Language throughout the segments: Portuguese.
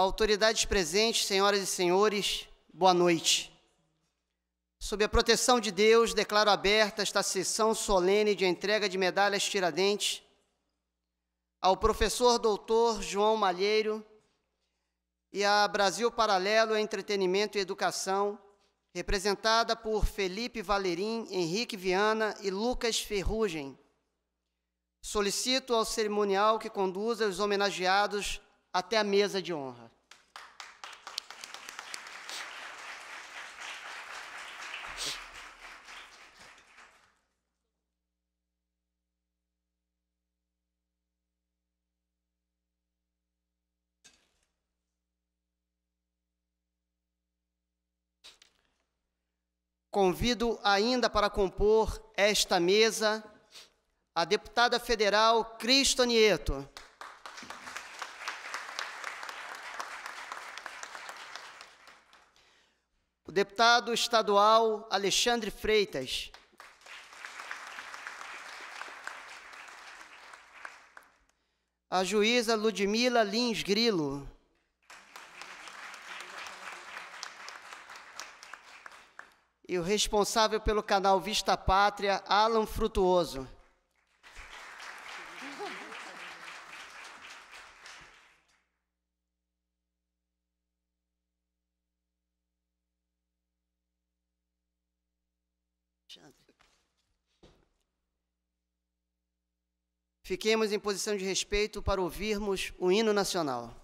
autoridades presentes, senhoras e senhores, boa noite. Sob a proteção de Deus, declaro aberta esta sessão solene de entrega de medalhas Tiradentes ao professor doutor João Malheiro e a Brasil Paralelo Entretenimento e Educação, representada por Felipe Valerim, Henrique Viana e Lucas Ferrugem. Solicito ao cerimonial que conduza os homenageados até a mesa de honra. Convido ainda para compor esta mesa a deputada federal Cristo Nieto. O deputado estadual Alexandre Freitas. A juíza Ludmila Lins Grilo. E o responsável pelo canal Vista Pátria, Alan Frutuoso. Fiquemos em posição de respeito para ouvirmos o hino nacional.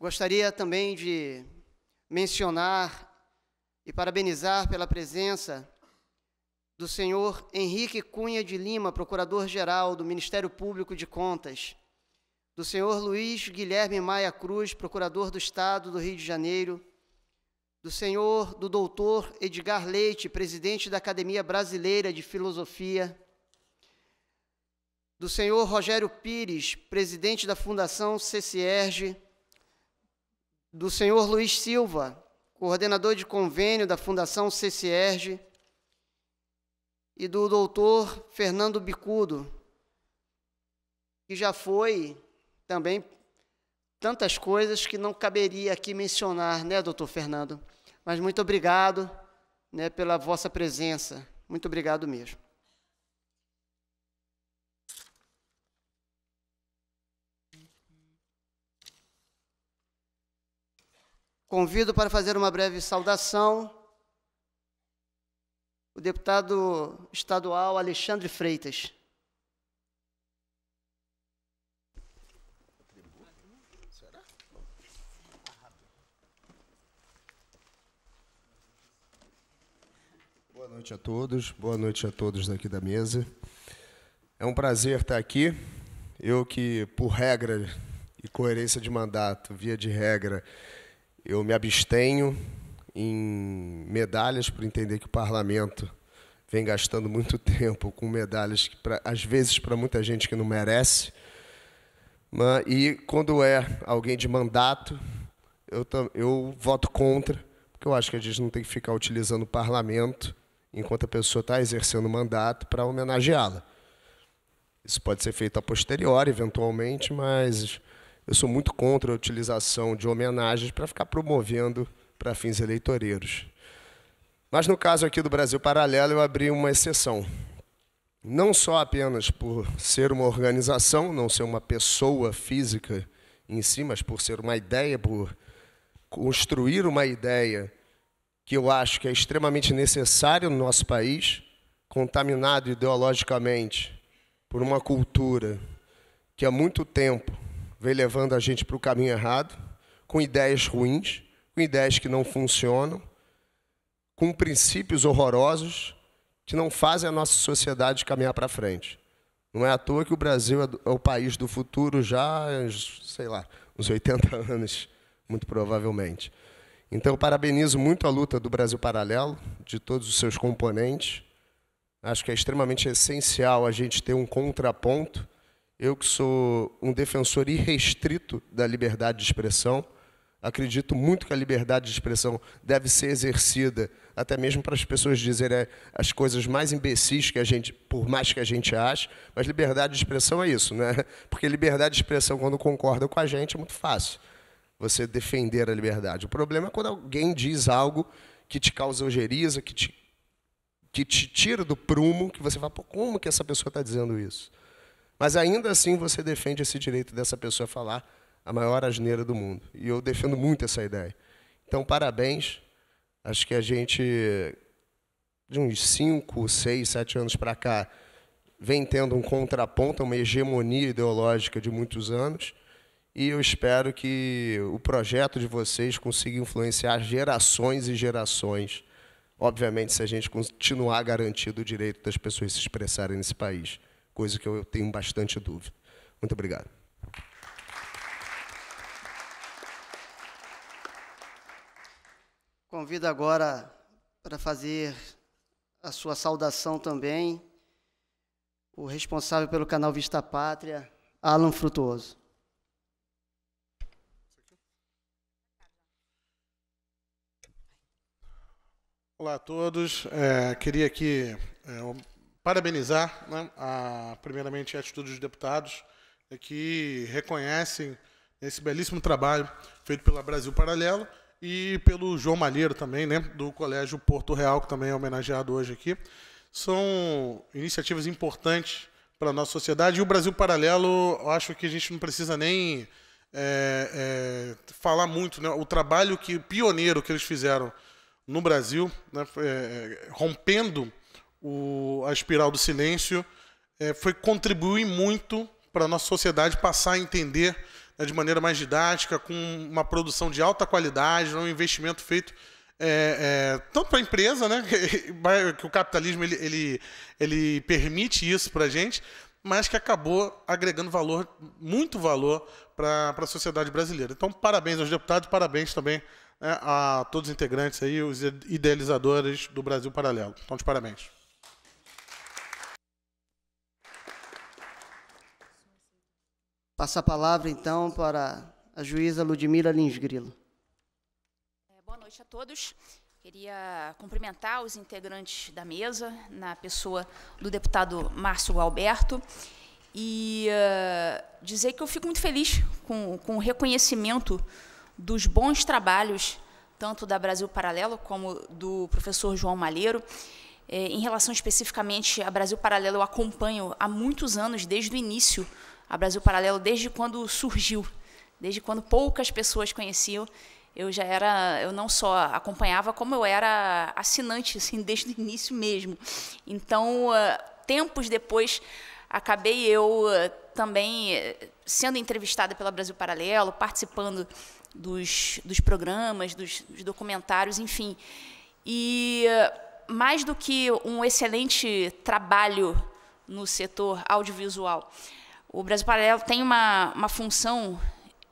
Gostaria também de mencionar e parabenizar pela presença do senhor Henrique Cunha de Lima, Procurador-Geral do Ministério Público de Contas, do senhor Luiz Guilherme Maia Cruz, Procurador do Estado do Rio de Janeiro, do doutor Edgar Leite, presidente da Academia Brasileira de Filosofia, do senhor Rogério Pires, presidente da Fundação CCERJ, do senhor Luiz Silva, coordenador de convênio da Fundação CCERJ, e do doutor Fernando Bicudo, que já foi também tantas coisas que não caberia aqui mencionar, né, doutor Fernando? Mas muito obrigado, né, pela vossa presença. Muito obrigado mesmo. Convido para fazer uma breve saudação o deputado estadual Alexandre Freitas. Boa noite a todos daqui da mesa. É um prazer estar aqui. Eu que, por regra e coerência de mandato, via de regra, eu me abstenho em medalhas, por entender que o parlamento vem gastando muito tempo com medalhas, que, às vezes, para muita gente que não merece. E, quando é alguém de mandato, eu voto contra, porque eu acho que a gente não tem que ficar utilizando o parlamento, enquanto a pessoa está exercendo o mandato, para homenageá-la. Isso pode ser feito a posteriori, eventualmente, mas eu sou muito contra a utilização de homenagens para ficar promovendo para fins eleitoreiros. Mas, no caso aqui do Brasil Paralelo, eu abri uma exceção. Não só apenas por ser uma organização, não ser uma pessoa física em si, mas por ser uma ideia, por construir uma ideia que eu acho que é extremamente necessária no nosso país, contaminado ideologicamente por uma cultura que há muito tempo vem levando a gente para o caminho errado, com ideias ruins, com ideias que não funcionam, com princípios horrorosos que não fazem a nossa sociedade caminhar para frente. Não é à toa que o Brasil é o país do futuro já, sei lá, uns 80 anos, muito provavelmente. Então, eu parabenizo muito a luta do Brasil Paralelo, de todos os seus componentes. Acho que é extremamente essencial a gente ter um contraponto. Eu que sou um defensor irrestrito da liberdade de expressão, acredito muito que a liberdade de expressão deve ser exercida até mesmo para as pessoas dizerem as coisas mais imbecis que a gente, por mais que a gente ache, mas liberdade de expressão é isso, né? Porque liberdade de expressão, quando concorda com a gente, é muito fácil você defender a liberdade. O problema é quando alguém diz algo que te causa ojeriza, que te tira do prumo, que você fala, pô, como que essa pessoa está dizendo isso? Mas ainda assim você defende esse direito dessa pessoa falar a maior asneira do mundo. E eu defendo muito essa ideia. Então, parabéns. Acho que a gente, de uns 5, 6, 7 anos para cá, vem tendo um contraponto, uma hegemonia ideológica de muitos anos. E eu espero que o projeto de vocês consiga influenciar gerações e gerações. Obviamente, se a gente continuar garantindo o direito das pessoas se expressarem nesse país, coisa que eu tenho bastante dúvida. Muito obrigado. Convido agora para fazer a sua saudação também o responsável pelo canal Vista Pátria, Alan Frutuoso. Olá a todos. Queria aqui parabenizar, né, primeiramente a atitude dos deputados que reconhecem esse belíssimo trabalho feito pela Brasil Paralelo e pelo João Malheiro também, né, do Colégio Porto Real, que também é homenageado hoje aqui. São iniciativas importantes para a nossa sociedade. E o Brasil Paralelo, eu acho que a gente não precisa nem falar muito, né, o trabalho pioneiro que eles fizeram no Brasil, né, rompendo a espiral do silêncio, foi contribuir muito para a nossa sociedade passar a entender, de maneira mais didática, com uma produção de alta qualidade, um investimento feito tanto para a empresa, né, que o capitalismo ele permite isso para a gente, mas que acabou agregando valor, muito valor, para a sociedade brasileira. Então, parabéns aos deputados, parabéns também, né, a todos os integrantes aí, os idealizadores do Brasil Paralelo. Então, de parabéns. Passa a palavra, então, para a juíza Ludmila Lins Grilo. Boa noite a todos. Queria cumprimentar os integrantes da mesa, na pessoa do deputado Márcio Gualberto, e dizer que eu fico muito feliz com o reconhecimento dos bons trabalhos, tanto da Brasil Paralelo como do professor João Malheiro. Em relação especificamente a Brasil Paralelo, eu acompanho há muitos anos, desde o início, a Brasil Paralelo, desde quando surgiu, desde quando poucas pessoas conheciam. Eu não só acompanhava, como eu era assinante, assim, desde o início mesmo. Então, tempos depois, acabei eu também sendo entrevistada pela Brasil Paralelo, participando dos programas, dos documentários, enfim. E, mais do que um excelente trabalho no setor audiovisual, o Brasil Paralelo tem uma função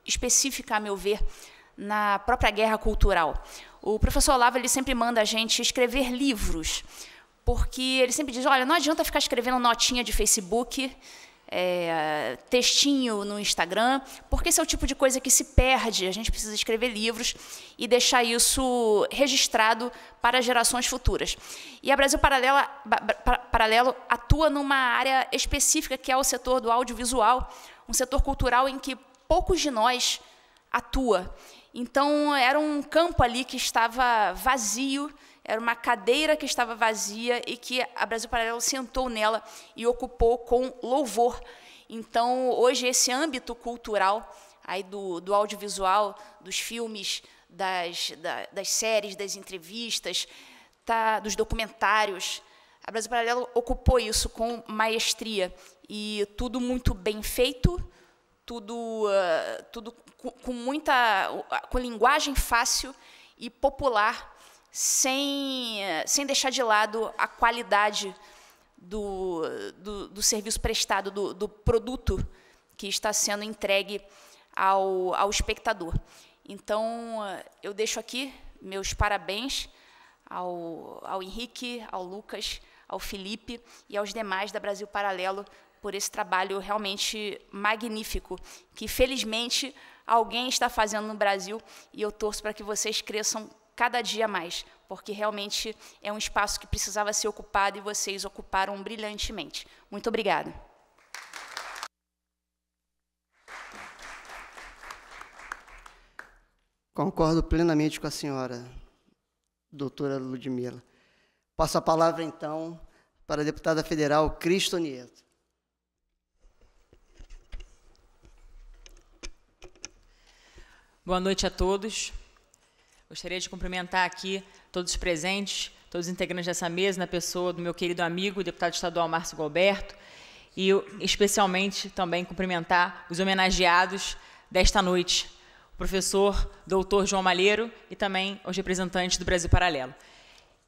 específica, a meu ver, na própria guerra cultural. O professor Olavo, ele sempre manda a gente escrever livros, porque ele sempre diz, olha, não adianta ficar escrevendo notinha de Facebook, textinho no Instagram, porque esse é o tipo de coisa que se perde. A gente precisa escrever livros e deixar isso registrado para gerações futuras. E a Brasil Paralelo atua numa área específica, que é o setor do audiovisual, um setor cultural em que poucos de nós atua. Então, era um campo ali que estava vazio, era uma cadeira que estava vazia e que a Brasil Paralelo sentou nela e ocupou com louvor. Então, hoje, esse âmbito cultural aí do audiovisual, dos filmes, das séries, das entrevistas, dos documentários, a Brasil Paralelo ocupou isso com maestria. E tudo muito bem feito, tudo com linguagem fácil e popular, sem deixar de lado a qualidade do serviço prestado, do produto que está sendo entregue ao espectador. Então, eu deixo aqui meus parabéns ao Henrique, ao Lucas, ao Felipe e aos demais da Brasil Paralelo por esse trabalho realmente magnífico, que, felizmente, alguém está fazendo no Brasil, e eu torço para que vocês cresçam cada dia mais, porque realmente é um espaço que precisava ser ocupado e vocês ocuparam brilhantemente. Muito obrigada. Concordo plenamente com a senhora, doutora Ludmila. Passo a palavra, então, para a deputada federal Cristo Nieto. Boa noite a todos. Gostaria de cumprimentar aqui todos os presentes, todos os integrantes dessa mesa, na pessoa do meu querido amigo, o deputado estadual Márcio Gualberto, e especialmente também cumprimentar os homenageados desta noite, o professor doutor João Malheiro e também os representantes do Brasil Paralelo.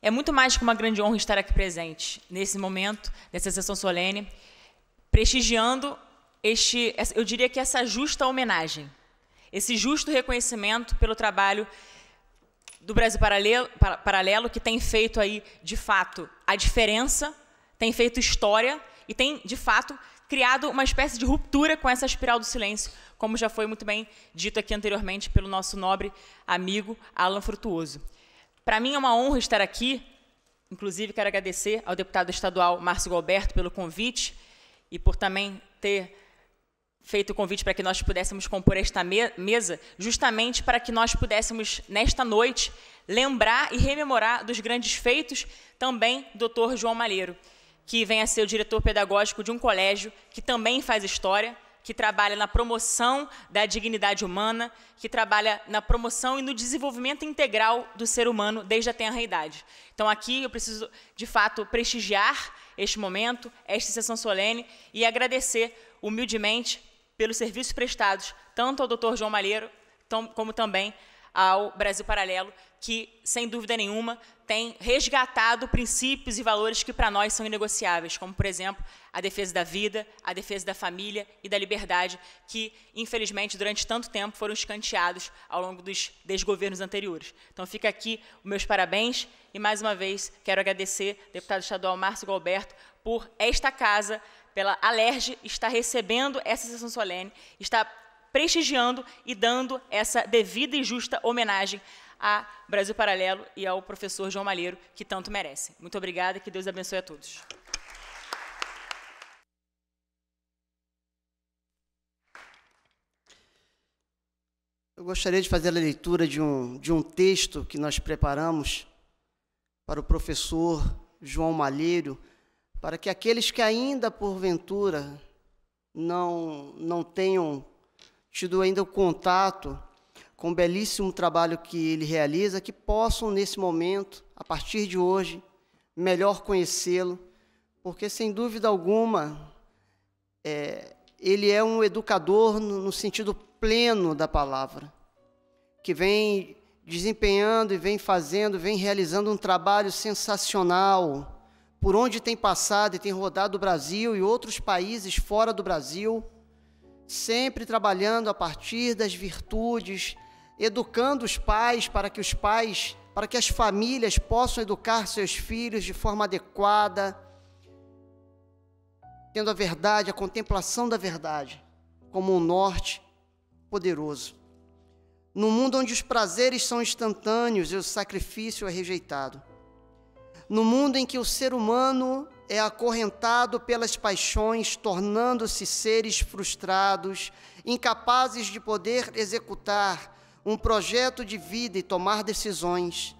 É muito mais que uma grande honra estar aqui presente nesse momento, nessa sessão solene, prestigiando eu diria que essa justa homenagem, esse justo reconhecimento pelo trabalho do Brasil Paralelo, que tem feito aí, de fato, a diferença, tem feito história e tem, de fato, criado uma espécie de ruptura com essa espiral do silêncio, como já foi muito bem dito aqui anteriormente pelo nosso nobre amigo Alan Frutuoso. Para mim é uma honra estar aqui, inclusive quero agradecer ao deputado estadual Márcio Gualberto pelo convite e por também ter feito o convite para que nós pudéssemos compor esta mesa, justamente para que nós pudéssemos, nesta noite, lembrar e rememorar dos grandes feitos também do Dr. João Malheiro, que vem a ser o diretor pedagógico de um colégio que também faz história, que trabalha na promoção da dignidade humana, que trabalha na promoção e no desenvolvimento integral do ser humano desde a tenra idade. Então, aqui eu preciso, de fato, prestigiar este momento, esta sessão solene, e agradecer humildemente pelos serviços prestados tanto ao Dr. João Malheiro, como também ao Brasil Paralelo, que, sem dúvida nenhuma, tem resgatado princípios e valores que para nós são inegociáveis, como, por exemplo, a defesa da vida, a defesa da família e da liberdade, que, infelizmente, durante tanto tempo foram escanteados ao longo dos desgovernos anteriores. Então, fica aqui os meus parabéns e, mais uma vez, quero agradecer ao deputado estadual Márcio Gualberto por esta casa, pela Alerj, estar recebendo essa sessão solene, está prestigiando e dando essa devida e justa homenagem a Brasil Paralelo e ao professor João Malheiro, que tanto merece. Muito obrigada e que Deus abençoe a todos. Eu gostaria de fazer a leitura de um texto que nós preparamos para o professor João Malheiro, para que aqueles que ainda, porventura, não tenham tido ainda o contato com o belíssimo trabalho que ele realiza, que possam, nesse momento, a partir de hoje, melhor conhecê-lo, porque, sem dúvida alguma, ele é um educador no sentido pleno da palavra, que vem desempenhando e vem fazendo, vem realizando um trabalho sensacional, por onde tem passado e tem rodado o Brasil e outros países fora do Brasil, sempre trabalhando a partir das virtudes, educando os pais para que as famílias possam educar seus filhos de forma adequada, tendo a verdade, a contemplação da verdade, como um norte poderoso. No mundo onde os prazeres são instantâneos e o sacrifício é rejeitado. No mundo em que o ser humano é acorrentado pelas paixões, tornando-se seres frustrados, incapazes de poder executar um projeto de vida e tomar decisões,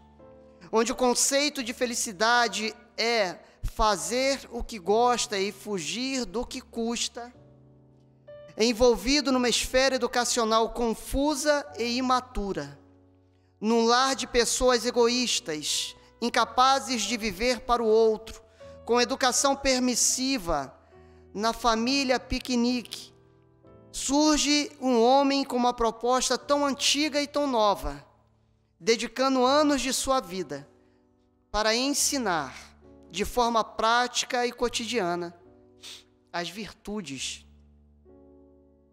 onde o conceito de felicidade é fazer o que gosta e fugir do que custa, envolvido numa esfera educacional confusa e imatura, num lar de pessoas egoístas, incapazes de viver para o outro, com educação permissiva, na família piquenique, surge um homem com uma proposta tão antiga e tão nova, dedicando anos de sua vida para ensinar, de forma prática e cotidiana, as virtudes.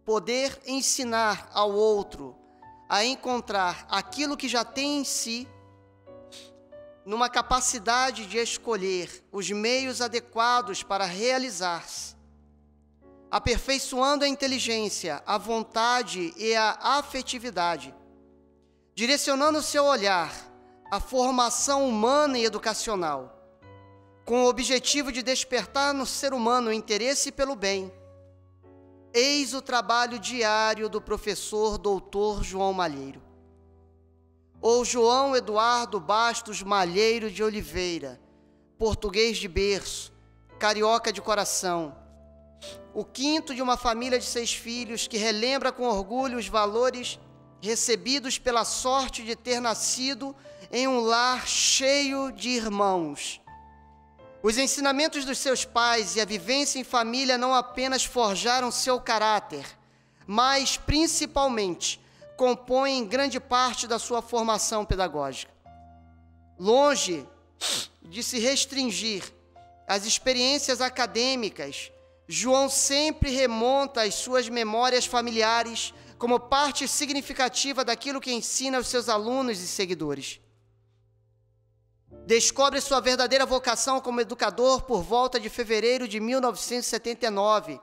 Poder ensinar ao outro a encontrar aquilo que já tem em si, numa capacidade de escolher os meios adequados para realizar-se, aperfeiçoando a inteligência, a vontade e a afetividade, direcionando seu olhar à formação humana e educacional, com o objetivo de despertar no ser humano o interesse pelo bem. Eis o trabalho diário do professor Dr. João Malheiro, ou João Eduardo Bastos Malheiro de Oliveira, português de berço, carioca de coração, o quinto de uma família de 6 filhos que relembra com orgulho os valores recebidos pela sorte de ter nascido em um lar cheio de irmãos. Os ensinamentos dos seus pais e a vivência em família não apenas forjaram seu caráter, mas, principalmente, compõem grande parte da sua formação pedagógica. Longe de se restringir às experiências acadêmicas, João sempre remonta às suas memórias familiares como parte significativa daquilo que ensina aos seus alunos e seguidores. Descobre sua verdadeira vocação como educador por volta de fevereiro de 1979,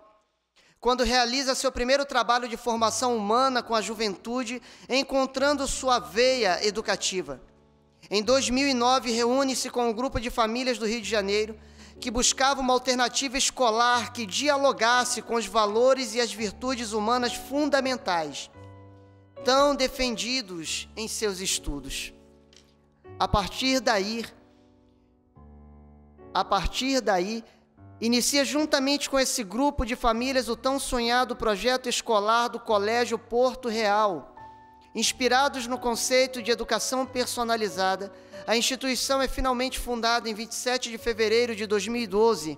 quando realiza seu primeiro trabalho de formação humana com a juventude, encontrando sua veia educativa. Em 2009, reúne-se com um grupo de famílias do Rio de Janeiro que buscava uma alternativa escolar que dialogasse com os valores e as virtudes humanas fundamentais, tão defendidos em seus estudos. A partir daí, inicia juntamente com esse grupo de famílias o tão sonhado projeto escolar do Colégio Porto Real. Inspirados no conceito de educação personalizada, a instituição é finalmente fundada em 27 de fevereiro de 2012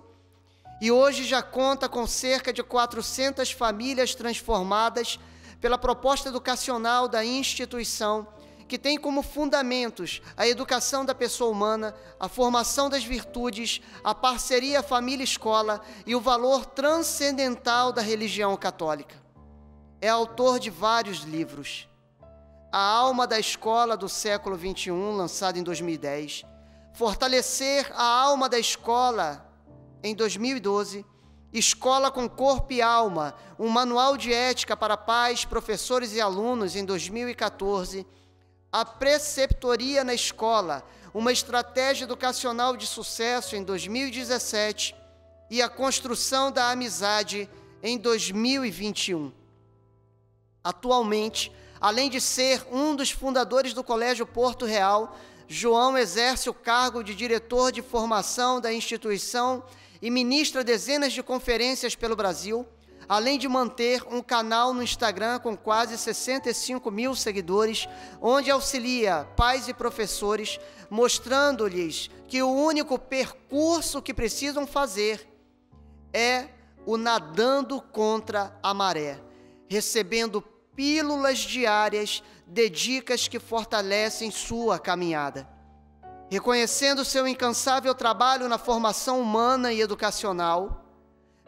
e hoje já conta com cerca de 400 famílias transformadas pela proposta educacional da instituição, que tem como fundamentos a educação da pessoa humana, a formação das virtudes, a parceria família-escola e o valor transcendental da religião católica. É autor de vários livros. A Alma da Escola do século XXI, lançado em 2010, Fortalecer a Alma da Escola, em 2012, Escola com Corpo e Alma, um manual de ética para pais, professores e alunos, em 2014, A Preceptoria na Escola, uma estratégia educacional de sucesso, em 2017, e A Construção da Amizade, em 2021. Atualmente, além de ser um dos fundadores do Colégio Porto Real, João exerce o cargo de diretor de formação da instituição e ministra dezenas de conferências pelo Brasil, além de manter um canal no Instagram com quase 65 mil seguidores, onde auxilia pais e professores, mostrando-lhes que o único percurso que precisam fazer é o nadando contra a maré, recebendo pílulas diárias de dicas que fortalecem sua caminhada. Reconhecendo seu incansável trabalho na formação humana e educacional,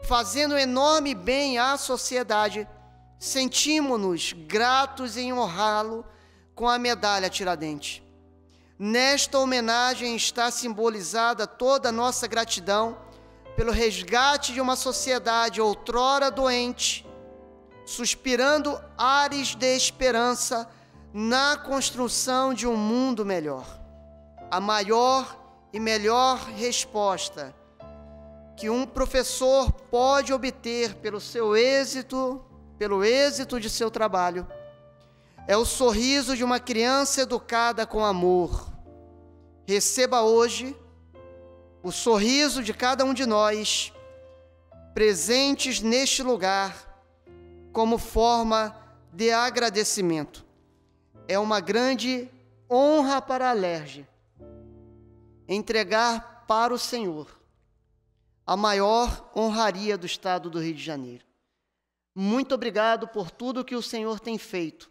fazendo enorme bem à sociedade, sentimos-nos gratos em honrá-lo com a medalha Tiradentes. Nesta homenagem está simbolizada toda a nossa gratidão pelo resgate de uma sociedade outrora doente, suspirando ares de esperança na construção de um mundo melhor. A maior e melhor resposta que um professor pode obter pelo êxito de seu trabalho, é o sorriso de uma criança educada com amor. Receba hoje o sorriso de cada um de nós, presentes neste lugar, como forma de agradecimento. É uma grande honra para a Alerj entregar para o Senhor a maior honraria do Estado do Rio de Janeiro. Muito obrigado por tudo que o Senhor tem feito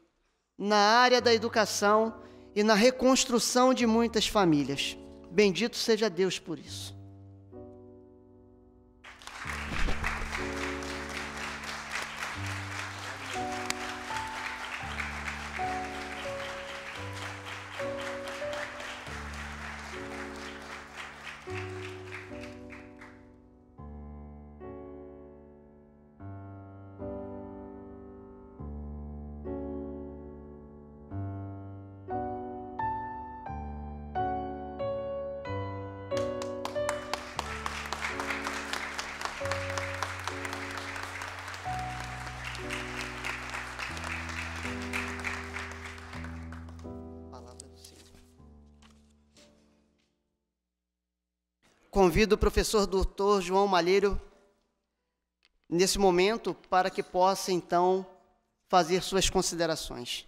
na área da educação e na reconstrução de muitas famílias. Bendito seja Deus por isso. Convido o professor doutor João Malheiro, nesse momento, para que possa, então, fazer suas considerações.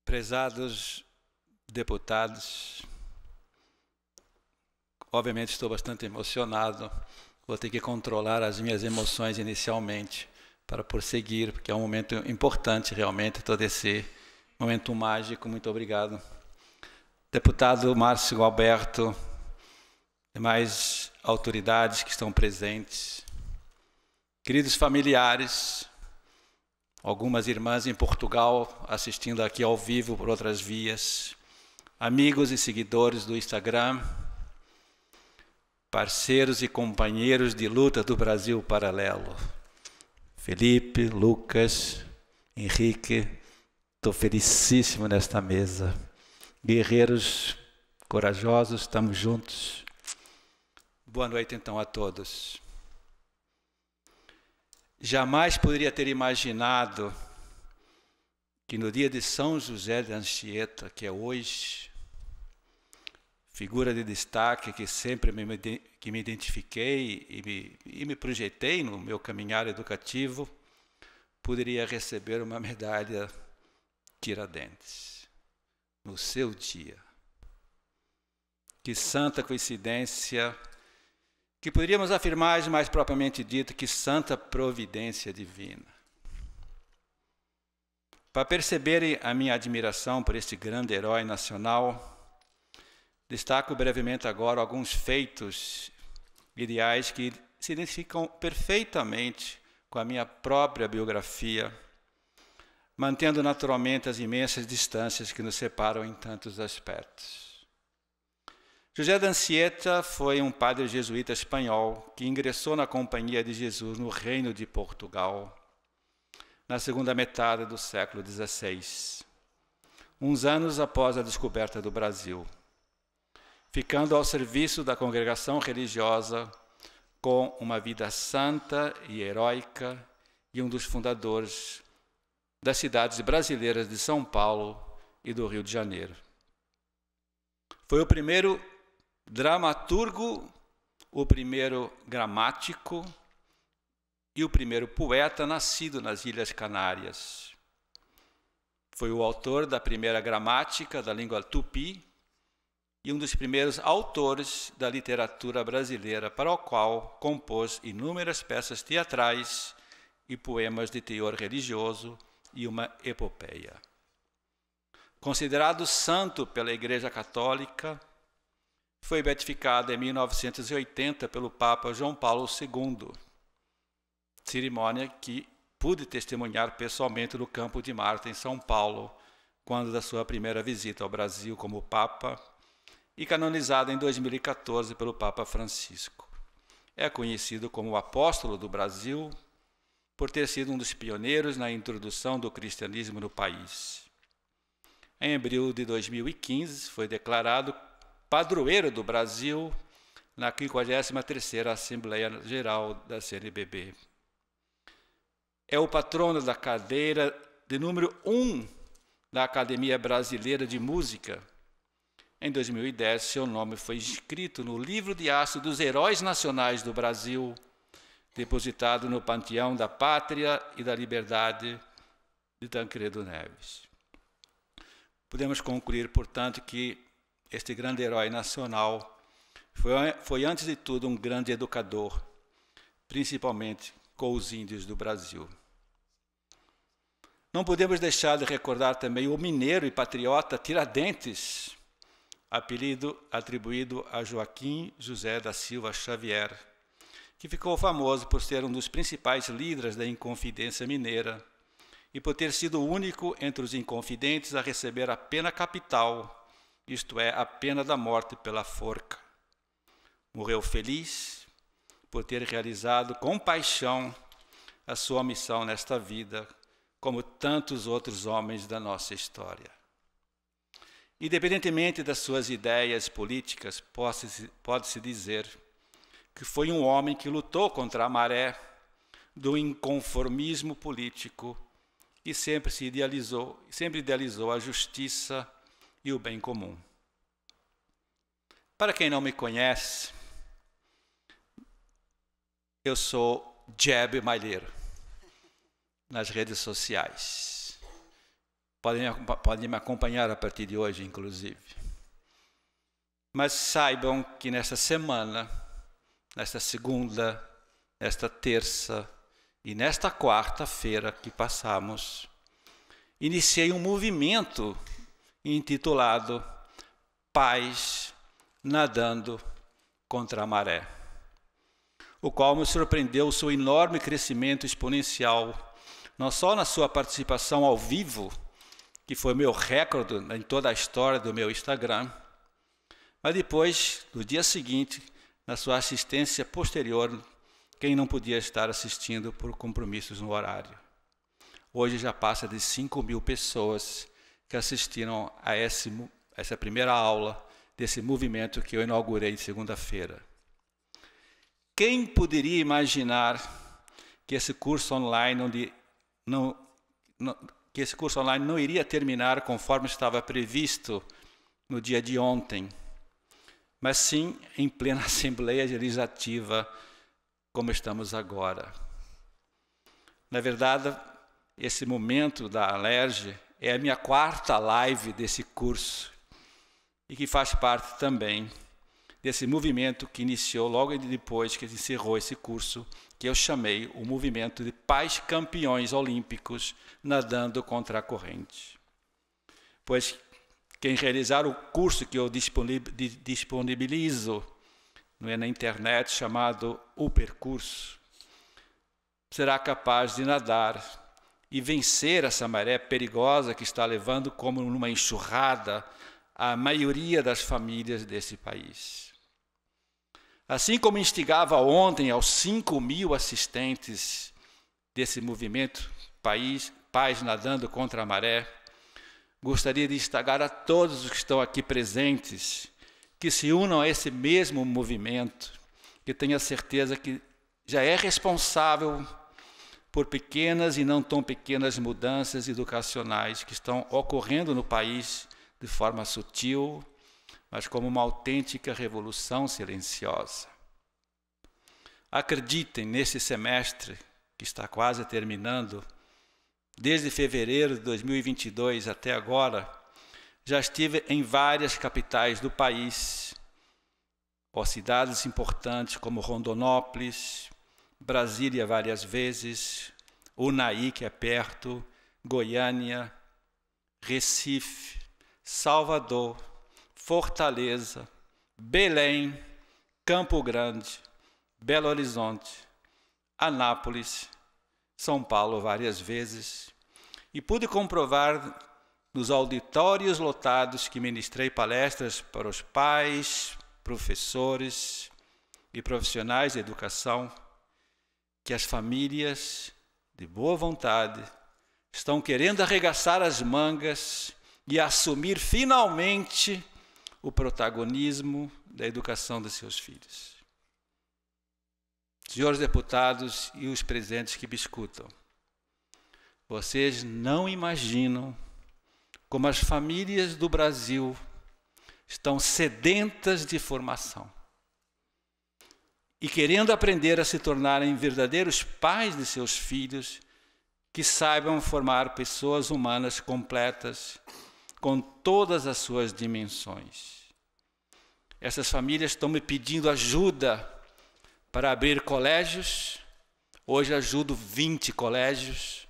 Prezados deputados, obviamente estou bastante emocionado, vou ter que controlar as minhas emoções inicialmente, para prosseguir, porque é um momento importante realmente, todo esse momento mágico. Muito obrigado. Deputado Márcio Gualberto, demais autoridades que estão presentes, queridos familiares, algumas irmãs em Portugal assistindo aqui ao vivo por outras vias, amigos e seguidores do Instagram, parceiros e companheiros de luta do Brasil Paralelo, Felipe, Lucas, Henrique, estou felicíssimo nesta mesa. Guerreiros corajosos, estamos juntos. Boa noite, então, a todos. Jamais poderia ter imaginado que no dia de São José de Anchieta, que é hoje, figura de destaque que sempre me identifiquei e me projetei no meu caminhar educativo, poderia receber uma medalha Tiradentes, no seu dia. Que santa coincidência, que poderíamos afirmar, mais propriamente dito, que santa providência divina. Para perceberem a minha admiração por este grande herói nacional, destaco brevemente agora alguns feitos ideais que se identificam perfeitamente com a minha própria biografia, mantendo naturalmente as imensas distâncias que nos separam em tantos aspectos. José de Anchieta foi um padre jesuíta espanhol que ingressou na Companhia de Jesus no Reino de Portugal na segunda metade do século XVI, uns anos após a descoberta do Brasil, ficando ao serviço da congregação religiosa com uma vida santa e heróica e um dos fundadores das cidades brasileiras de São Paulo e do Rio de Janeiro. Foi o primeiro dramaturgo, o primeiro gramático e o primeiro poeta nascido nas Ilhas Canárias. Foi o autor da primeira gramática da língua tupi e um dos primeiros autores da literatura brasileira, para o qual compôs inúmeras peças teatrais e poemas de teor religioso e uma epopeia. Considerado santo pela Igreja Católica, foi beatificado em 1980 pelo Papa João Paulo II, cerimônia que pude testemunhar pessoalmente no Campo de Marte, em São Paulo, quando da sua primeira visita ao Brasil como Papa, e canonizado em 2014 pelo Papa Francisco. É conhecido como o Apóstolo do Brasil, por ter sido um dos pioneiros na introdução do cristianismo no país. Em abril de 2015, foi declarado padroeiro do Brasil na 53ª Assembleia Geral da CNBB. É o patrono da cadeira de número 1 da Academia Brasileira de Música. Em 2010, seu nome foi inscrito no livro de aço dos heróis nacionais do Brasil, depositado no Panteão da Pátria e da Liberdade de Tancredo Neves. Podemos concluir, portanto, que este grande herói nacional foi, antes de tudo, um grande educador, principalmente com os índios do Brasil. Não podemos deixar de recordar também o mineiro e patriota Tiradentes, apelido atribuído a Joaquim José da Silva Xavier, que ficou famoso por ser um dos principais líderes da Inconfidência Mineira e por ter sido o único entre os inconfidentes a receber a pena capital, isto é, a pena da morte pela forca. Morreu feliz por ter realizado com paixão a sua missão nesta vida, como tantos outros homens da nossa história. Independentemente das suas ideias políticas, pode-se dizer que foi um homem que lutou contra a maré do inconformismo político e sempre idealizou a justiça e o bem comum. Para quem não me conhece, eu sou Jeb Malheiro nas redes sociais. Podem me acompanhar a partir de hoje, inclusive. Mas saibam que nesta semana, nesta segunda, nesta terça e nesta quarta-feira que passamos, iniciei um movimento intitulado Paz Nadando contra a Maré, o qual me surpreendeu o seu enorme crescimento exponencial, não só na sua participação ao vivo, que foi meu recorde em toda a história do meu Instagram, mas depois, no dia seguinte, na sua assistência posterior, quem não podia estar assistindo por compromissos no horário. Hoje já passa de 5.000 pessoas que assistiram a essa primeira aula desse movimento que eu inaugurei segunda-feira. Quem poderia imaginar que esse curso online não iria terminar conforme estava previsto no dia de ontem, mas sim em plena Assembleia Legislativa, como estamos agora. Na verdade, esse momento da Alerj é a minha 4ª live desse curso e que faz parte também desse movimento que iniciou logo depois que encerrou esse curso, que eu chamei o movimento de pais campeões olímpicos nadando contra a corrente. Pois quem realizar o curso que eu disponibilizo na internet, chamado O Percurso, será capaz de nadar e vencer essa maré perigosa que está levando, como numa enxurrada, a maioria das famílias desse país. Assim como instigava ontem aos 5.000 assistentes desse movimento Pais Nadando contra a Maré, gostaria de instigar a todos os que estão aqui presentes que se unam a esse mesmo movimento, que tenha certeza que já é responsável por pequenas e não tão pequenas mudanças educacionais que estão ocorrendo no país de forma sutil, mas como uma autêntica revolução silenciosa. Acreditem, nesse semestre, que está quase terminando, desde fevereiro de 2022 até agora, já estive em várias capitais do país, ou cidades importantes como Rondonópolis, Brasília várias vezes, Unai, que é perto, Goiânia, Recife, Salvador, Fortaleza, Belém, Campo Grande, Belo Horizonte, Anápolis, São Paulo várias vezes, e pude comprovar nos auditórios lotados que ministrei palestras para os pais, professores e profissionais de educação, que as famílias de boa vontade estão querendo arregaçar as mangas e assumir finalmente o protagonismo da educação de seus filhos. Senhores deputados e os presentes que me escutam, vocês não imaginam como as famílias do Brasil estão sedentas de formação e querendo aprender a se tornarem verdadeiros pais de seus filhos, que saibam formar pessoas humanas completas com todas as suas dimensões. Essas famílias estão me pedindo ajuda para abrir colégios. Hoje ajudo 20 colégios.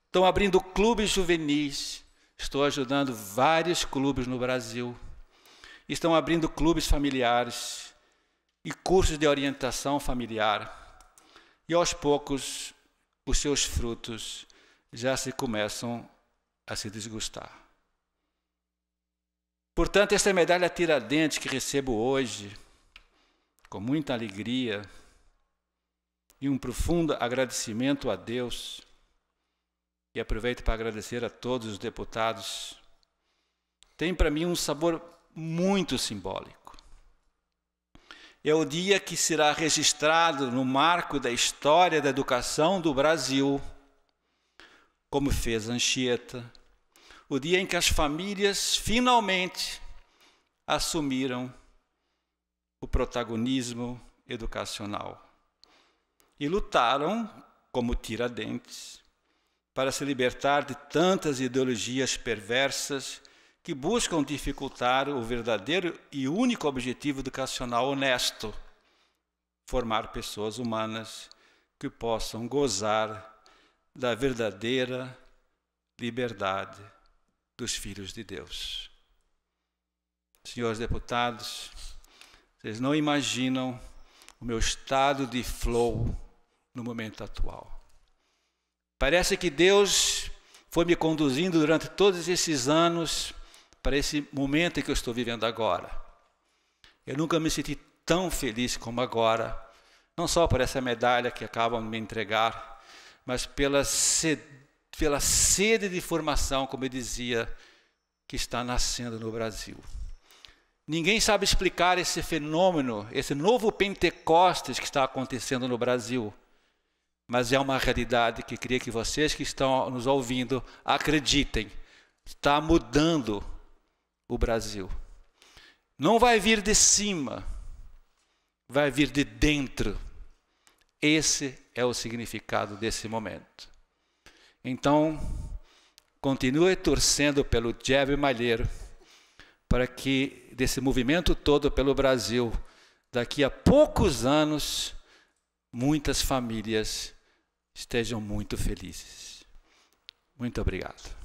Estão abrindo clubes juvenis. Estou ajudando vários clubes no Brasil. Estão abrindo clubes familiares e cursos de orientação familiar. E aos poucos, os seus frutos já se começam a se desgustar. Portanto, esta medalha Tiradentes que recebo hoje, com muita alegria e um profundo agradecimento a Deus, e aproveito para agradecer a todos os deputados, tem para mim um sabor muito simbólico. É o dia que será registrado no marco da história da educação do Brasil, como fez Anchieta, o dia em que as famílias finalmente assumiram o protagonismo educacional e lutaram, como Tiradentes, para se libertar de tantas ideologias perversas que buscam dificultar o verdadeiro e único objetivo educacional honesto: formar pessoas humanas que possam gozar da verdadeira liberdade dos filhos de Deus. Senhores deputados, vocês não imaginam o meu estado de flow no momento atual. Parece que Deus foi me conduzindo durante todos esses anos para esse momento que eu estou vivendo agora. Eu nunca me senti tão feliz como agora, não só por essa medalha que acabam de me entregar, mas pela sede de formação, como eu dizia, que está nascendo no Brasil. Ninguém sabe explicar esse fenômeno, esse novo Pentecostes que está acontecendo no Brasil, mas é uma realidade que queria que vocês que estão nos ouvindo acreditem. Está mudando o Brasil. Não vai vir de cima, vai vir de dentro. Esse é o significado desse momento. Então, continue torcendo pelo Jeb Malheiro, para que desse movimento todo pelo Brasil, daqui a poucos anos, muitas famílias estejam muito felizes. Muito obrigado.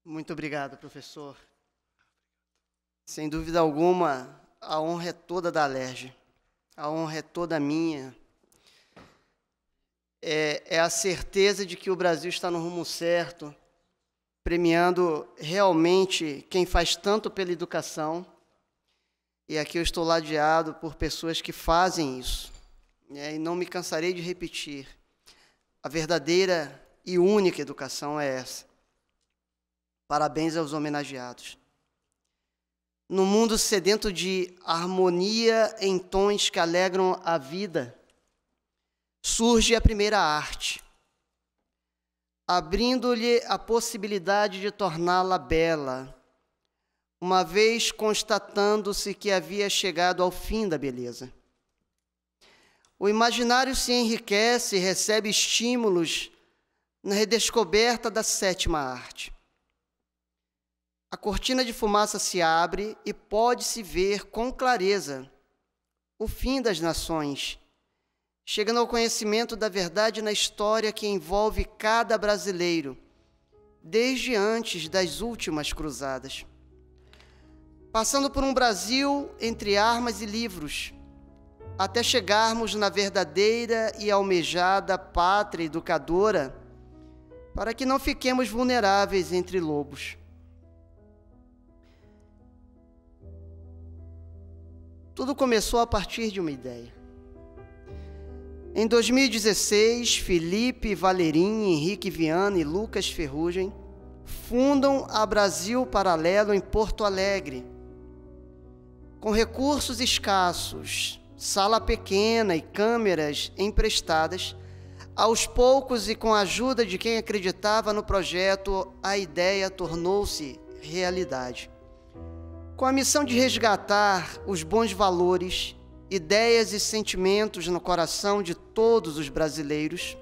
Muito obrigado, professor. Sem dúvida alguma, a honra é toda da Alerj. A honra é toda minha. É a certeza de que o Brasil está no rumo certo, premiando realmente quem faz tanto pela educação. E aqui eu estou ladeado por pessoas que fazem isso. E não me cansarei de repetir. A verdadeira e única educação é essa. Parabéns aos homenageados. No mundo sedento de harmonia em tons que alegram a vida, surge a primeira arte, abrindo-lhe a possibilidade de torná-la bela, uma vez constatando-se que havia chegado ao fim da beleza. O imaginário se enriquece e recebe estímulos na redescoberta da sétima arte. A cortina de fumaça se abre e pode-se ver com clareza o fim das nações, chegando ao conhecimento da verdade na história que envolve cada brasileiro, desde antes das últimas cruzadas. Passando por um Brasil entre armas e livros, até chegarmos na verdadeira e almejada pátria educadora, para que não fiquemos vulneráveis entre lobos. Tudo começou a partir de uma ideia. Em 2016, Felipe Valerim, Henrique Viana e Lucas Ferrugem fundam a Brasil Paralelo em Porto Alegre. Com recursos escassos, sala pequena e câmeras emprestadas, aos poucos e com a ajuda de quem acreditava no projeto, a ideia tornou-se realidade. Com a missão de resgatar os bons valores, ideias e sentimentos no coração de todos os brasileiros,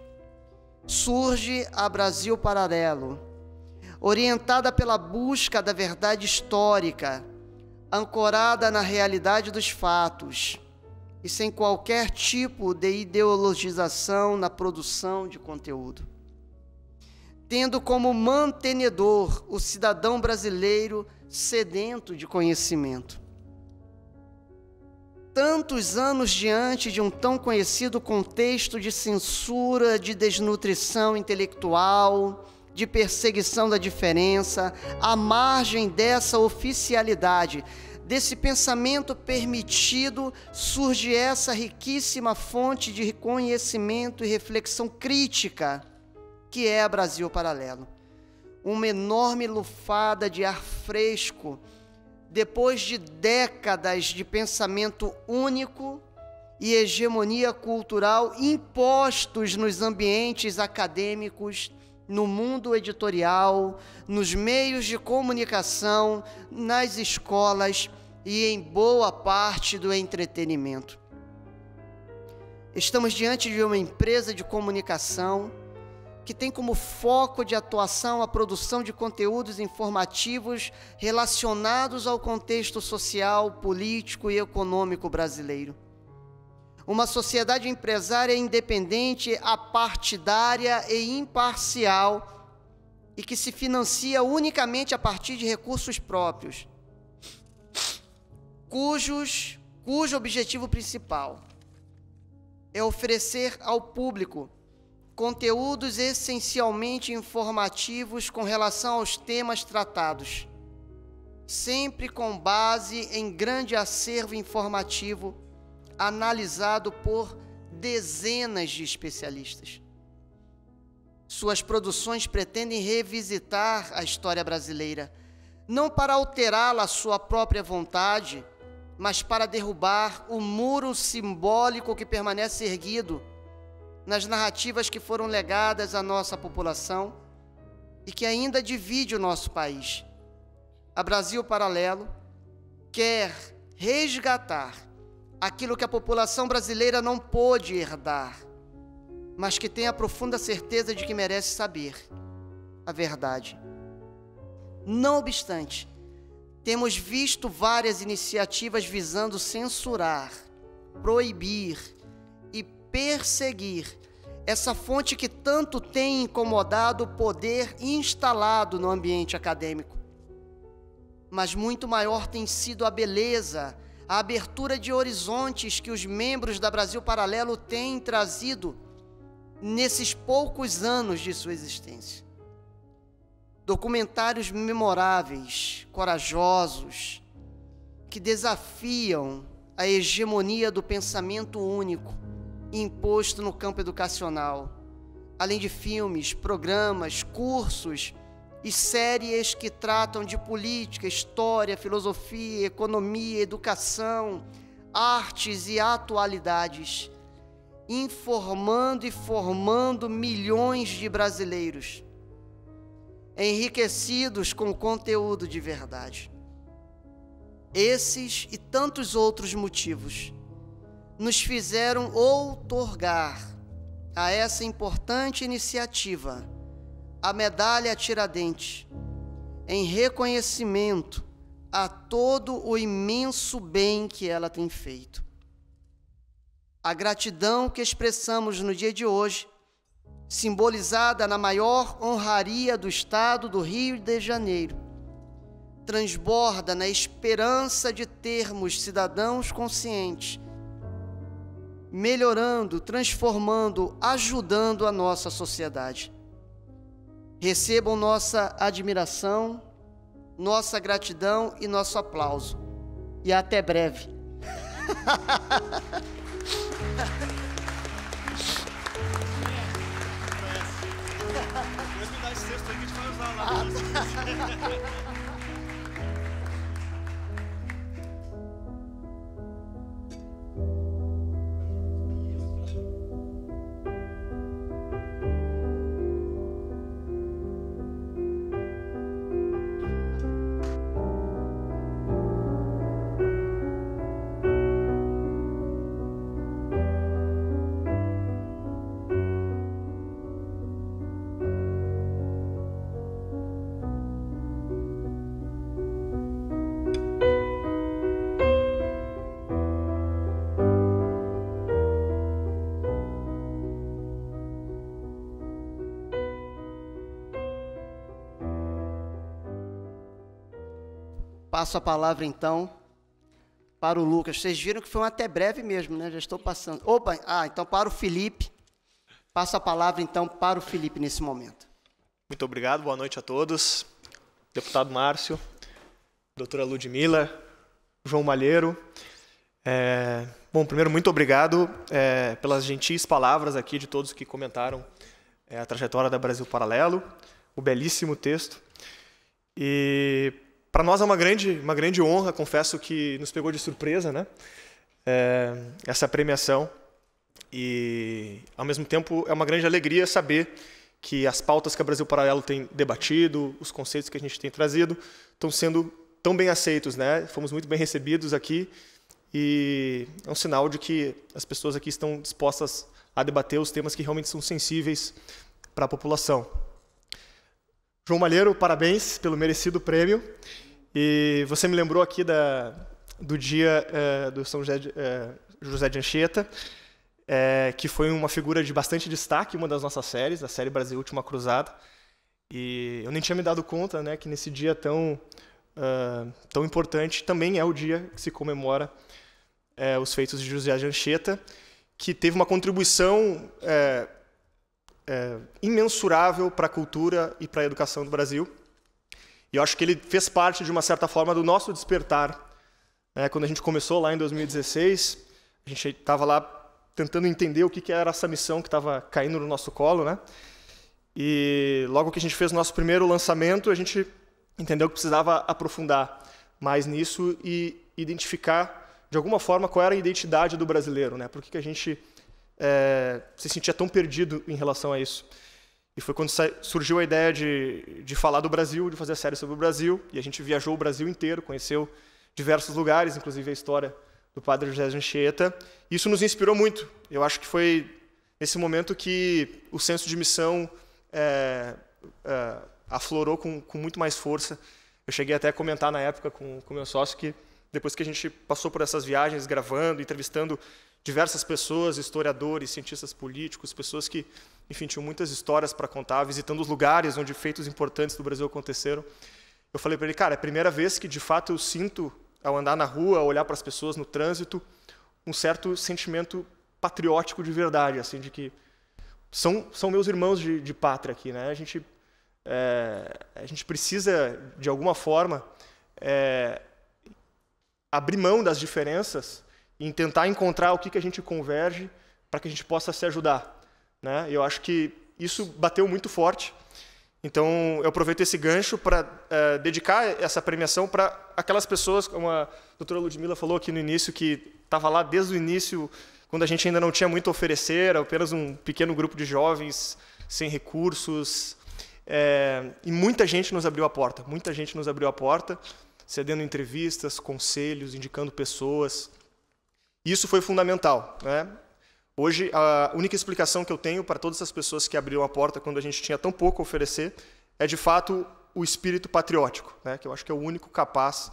surge a Brasil Paralelo, orientada pela busca da verdade histórica, ancorada na realidade dos fatos e sem qualquer tipo de ideologização na produção de conteúdo. Tendo como mantenedor o cidadão brasileiro sedento de conhecimento. Tantos anos diante de um tão conhecido contexto de censura, de desnutrição intelectual, de perseguição da diferença, à margem dessa oficialidade, desse pensamento permitido, surge essa riquíssima fonte de conhecimento e reflexão crítica, que é a Brasil Paralelo. Uma enorme lufada de ar fresco, depois de décadas de pensamento único e hegemonia cultural impostos nos ambientes acadêmicos, no mundo editorial, nos meios de comunicação, nas escolas e em boa parte do entretenimento. Estamos diante de uma empresa de comunicação que tem como foco de atuação a produção de conteúdos informativos relacionados ao contexto social, político e econômico brasileiro. Uma sociedade empresária independente, apartidária e imparcial e que se financia unicamente a partir de recursos próprios, cujo objetivo principal é oferecer ao público conteúdos essencialmente informativos com relação aos temas tratados, sempre com base em grande acervo informativo analisado por dezenas de especialistas. Suas produções pretendem revisitar a história brasileira, não para alterá-la à sua própria vontade, mas para derrubar o muro simbólico que permanece erguido nas narrativas que foram legadas à nossa população e que ainda divide o nosso país. A Brasil Paralelo quer resgatar aquilo que a população brasileira não pôde herdar, mas que tem a profunda certeza de que merece saber a verdade. Não obstante, temos visto várias iniciativas visando censurar, proibir e perseguir essa fonte que tanto tem incomodado o poder instalado no ambiente acadêmico. Mas muito maior tem sido a beleza, a abertura de horizontes que os membros da Brasil Paralelo têm trazido nesses poucos anos de sua existência. Documentários memoráveis, corajosos, que desafiam a hegemonia do pensamento único imposto no campo educacional, além de filmes, programas, cursos e séries que tratam de política, história, filosofia, economia, educação, artes e atualidades, informando e formando milhões de brasileiros, enriquecidos com conteúdo de verdade. Esses e tantos outros motivos nos fizeram outorgar a essa importante iniciativa a Medalha Tiradentes, em reconhecimento a todo o imenso bem que ela tem feito. A gratidão que expressamos no dia de hoje, simbolizada na maior honraria do Estado do Rio de Janeiro, transborda na esperança de termos cidadãos conscientes, melhorando, transformando, ajudando a nossa sociedade. Recebam nossa admiração, nossa gratidão e nosso aplauso. E até breve. Passo a palavra, então, para o Lucas. Vocês viram que foi um até breve mesmo, né? Já estou passando. Opa, então para o Felipe. Passo a palavra, então, para o Felipe nesse momento. Muito obrigado, boa noite a todos. Deputado Márcio, doutora Ludmila, João Malheiro. Bom, primeiro, muito obrigado pelas gentis palavras aqui de todos que comentaram a trajetória da Brasil Paralelo, o belíssimo texto. E para nós é uma grande honra, confesso que nos pegou de surpresa, né? Essa premiação. E, ao mesmo tempo, é uma grande alegria saber que as pautas que a Brasil Paralelo tem debatido, os conceitos que a gente tem trazido, estão sendo tão bem aceitos, né? Fomos muito bem recebidos aqui e é um sinal de que as pessoas aqui estão dispostas a debater os temas que realmente são sensíveis para a população. João Malheiro, parabéns pelo merecido prêmio. E você me lembrou aqui do dia do São José de Anchieta, que foi uma figura de bastante destaque, uma das nossas séries, a série Brasil Última Cruzada. E eu nem tinha me dado conta, né, que nesse dia tão importante também é o dia que se comemora os feitos de José de Anchieta, que teve uma contribuição imensurável para a cultura e para a educação do Brasil. E eu acho que ele fez parte, de uma certa forma, do nosso despertar. Quando a gente começou lá em 2016, a gente estava lá tentando entender o que era essa missão que estava caindo no nosso colo, né? E logo que a gente fez o nosso primeiro lançamento, a gente entendeu que precisava aprofundar mais nisso e identificar, de alguma forma, qual era a identidade do brasileiro, né? Por que a gente se sentia tão perdido em relação a isso. E E foi quando surgiu a ideia de falar do Brasil, de fazer a série sobre o Brasil. E a gente viajou o Brasil inteiro, conheceu diversos lugares, inclusive a história do Padre José de Anchieta. Isso nos inspirou muito. Eu acho que foi nesse momento que o senso de missão aflorou com muito mais força. Eu cheguei até a comentar na época com meu sócio que depois que a gente passou por essas viagens, gravando, entrevistando diversas pessoas, historiadores, cientistas políticos, pessoas que, enfim, tinham muitas histórias para contar, visitando os lugares onde feitos importantes do Brasil aconteceram. Eu falei para ele, cara, é a primeira vez que, de fato, eu sinto, ao andar na rua, ao olhar para as pessoas no trânsito, um certo sentimento patriótico de verdade, assim, de que são meus irmãos de pátria aqui, né? A gente precisa, de alguma forma, abrir mão das diferenças e tentar encontrar o que a gente converge para que a gente possa se ajudar, né? Eu acho que isso bateu muito forte. Então, eu aproveito esse gancho para dedicar essa premiação para aquelas pessoas, como a doutora Ludmila falou aqui no início, que estava lá desde o início, quando a gente ainda não tinha muito a oferecer, era apenas um pequeno grupo de jovens, sem recursos. E muita gente nos abriu a porta, cedendo entrevistas, conselhos, indicando pessoas. Isso foi fundamental, né? Hoje, a única explicação que eu tenho para todas as pessoas que abriram a porta quando a gente tinha tão pouco a oferecer é, de fato, o espírito patriótico, né? Que eu acho que é o único capaz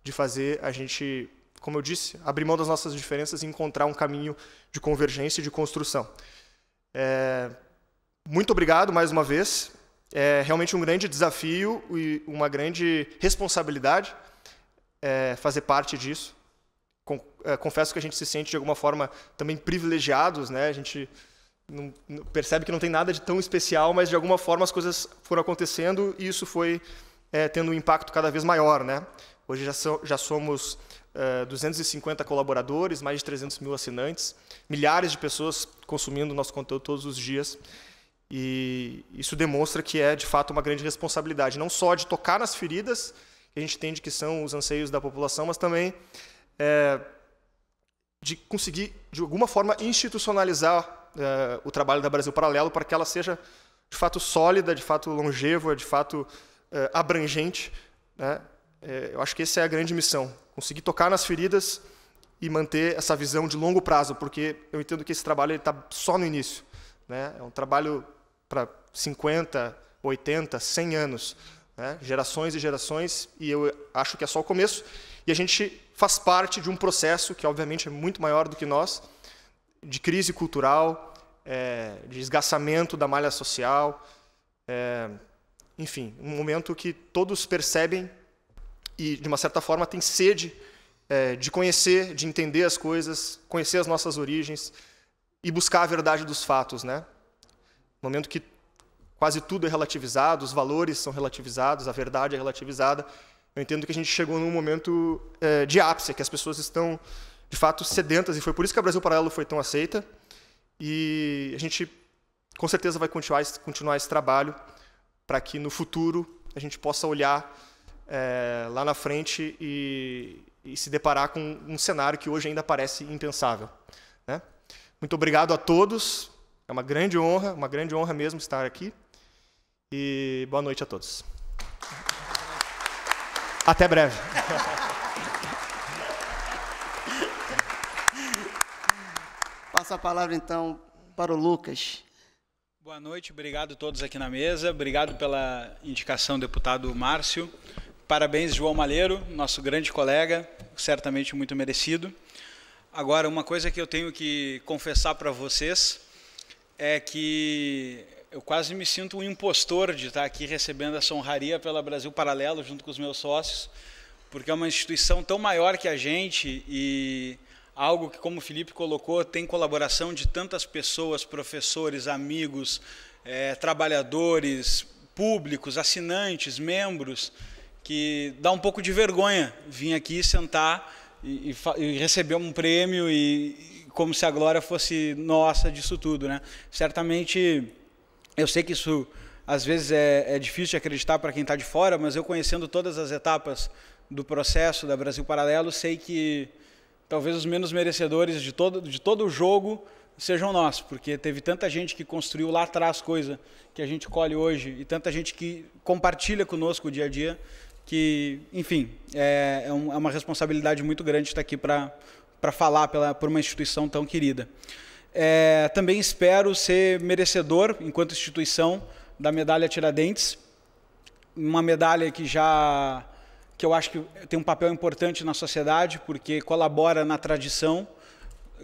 de fazer a gente, como eu disse, abrir mão das nossas diferenças e encontrar um caminho de convergência e de construção. Muito obrigado mais uma vez. É realmente um grande desafio e uma grande responsabilidade fazer parte disso. Confesso que a gente se sente, de alguma forma, também privilegiados, né? A gente não percebe que não tem nada de tão especial, mas, de alguma forma, as coisas foram acontecendo e isso foi tendo um impacto cada vez maior, né? Hoje já somos 250 colaboradores, mais de 300 mil assinantes, milhares de pessoas consumindo nosso conteúdo todos os dias. E isso demonstra que é, de fato, uma grande responsabilidade, não só de tocar nas feridas, que a gente entende que são os anseios da população, mas também de conseguir, de alguma forma, institucionalizar o trabalho da Brasil Paralelo para que ela seja, de fato, sólida, de fato, longeva, de fato, abrangente, né? Eu acho que essa é a grande missão, conseguir tocar nas feridas e manter essa visão de longo prazo, porque eu entendo que esse trabalho está só no início, né? É um trabalho para 50, 80, 100 anos, né? Gerações e gerações, e eu acho que é só o começo. E a gente faz parte de um processo que, obviamente, é muito maior do que nós, de crise cultural, de esgaçamento da malha social, enfim, um momento que todos percebem e, de uma certa forma, têm sede de conhecer, de entender as coisas, conhecer as nossas origens e buscar a verdade dos fatos, né? Momento que quase tudo é relativizado, os valores são relativizados, a verdade é relativizada. Eu entendo que a gente chegou num momento de ápice, que as pessoas estão, de fato, sedentas, e foi por isso que a Brasil Paralelo foi tão aceita. E a gente, com certeza, vai continuar esse trabalho para que, no futuro, a gente possa olhar lá na frente e se deparar com um cenário que hoje ainda parece impensável, né? Muito obrigado a todos. É uma grande honra mesmo estar aqui. E boa noite a todos. Até breve. Passo a palavra, então, para o Lucas. Boa noite, obrigado a todos aqui na mesa. Obrigado pela indicação, deputado Márcio. Parabéns, João Malheiro, nosso grande colega, certamente muito merecido. Agora, uma coisa que eu tenho que confessar para vocês é que eu quase me sinto um impostor de estar aqui recebendo essa honraria pela Brasil Paralelo junto com os meus sócios, porque é uma instituição tão maior que a gente e algo que, como o Felipe colocou, tem colaboração de tantas pessoas, professores, amigos, trabalhadores, públicos, assinantes, membros, que dá um pouco de vergonha vir aqui sentar e receber um prêmio e como se a glória fosse nossa disso tudo, né? Certamente, eu sei que isso às vezes é difícil de acreditar para quem está de fora, mas eu conhecendo todas as etapas do processo da Brasil Paralelo, sei que talvez os menos merecedores de todo o jogo sejam nós, porque teve tanta gente que construiu lá atrás coisa que a gente colhe hoje e tanta gente que compartilha conosco o dia a dia, que, enfim, é uma responsabilidade muito grande estar aqui para falar por uma instituição tão querida. Também espero ser merecedor, enquanto instituição, da medalha Tiradentes, uma medalha que eu acho que tem um papel importante na sociedade, porque colabora na tradição,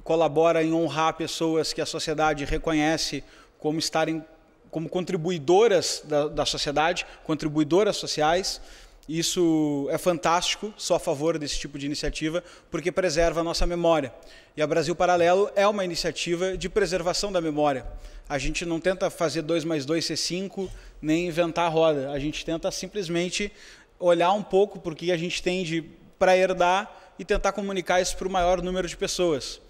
colabora em honrar pessoas que a sociedade reconhece como contribuidoras da sociedade, contribuidoras sociais. Isso é fantástico, sou a favor desse tipo de iniciativa, porque preserva a nossa memória. E a Brasil Paralelo é uma iniciativa de preservação da memória. A gente não tenta fazer 2 mais 2 ser 5, nem inventar a roda. A gente tenta simplesmente olhar um pouco para o que a gente tem para herdar e tentar comunicar isso para o maior número de pessoas.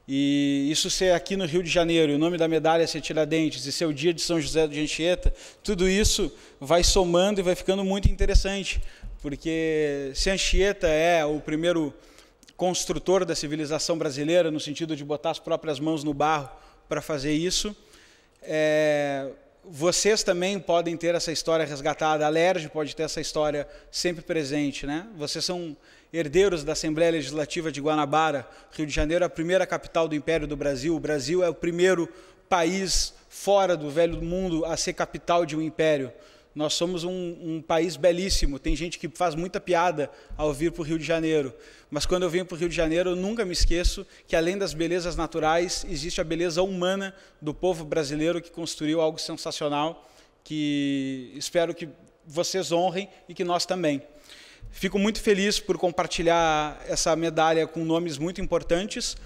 E isso ser aqui no Rio de Janeiro, o nome da medalha ser Tiradentes, e ser o dia de São José de Anchieta, tudo isso vai somando e vai ficando muito interessante, porque se Anchieta é o primeiro construtor da civilização brasileira, no sentido de botar as próprias mãos no barro para fazer isso, vocês também podem ter essa história resgatada, a LERJ pode ter essa história sempre presente, né? Vocês são herdeiros da Assembleia Legislativa de Guanabara. Rio de Janeiro é a primeira capital do Império do Brasil. O Brasil é o primeiro país fora do velho mundo a ser capital de um império. Nós somos um país belíssimo. Tem gente que faz muita piada ao vir para o Rio de Janeiro. Mas quando eu venho para o Rio de Janeiro, eu nunca me esqueço que, além das belezas naturais, existe a beleza humana do povo brasileiro que construiu algo sensacional, que espero que vocês honrem e que nós também. Fico muito feliz por compartilhar essa medalha com nomes muito importantes,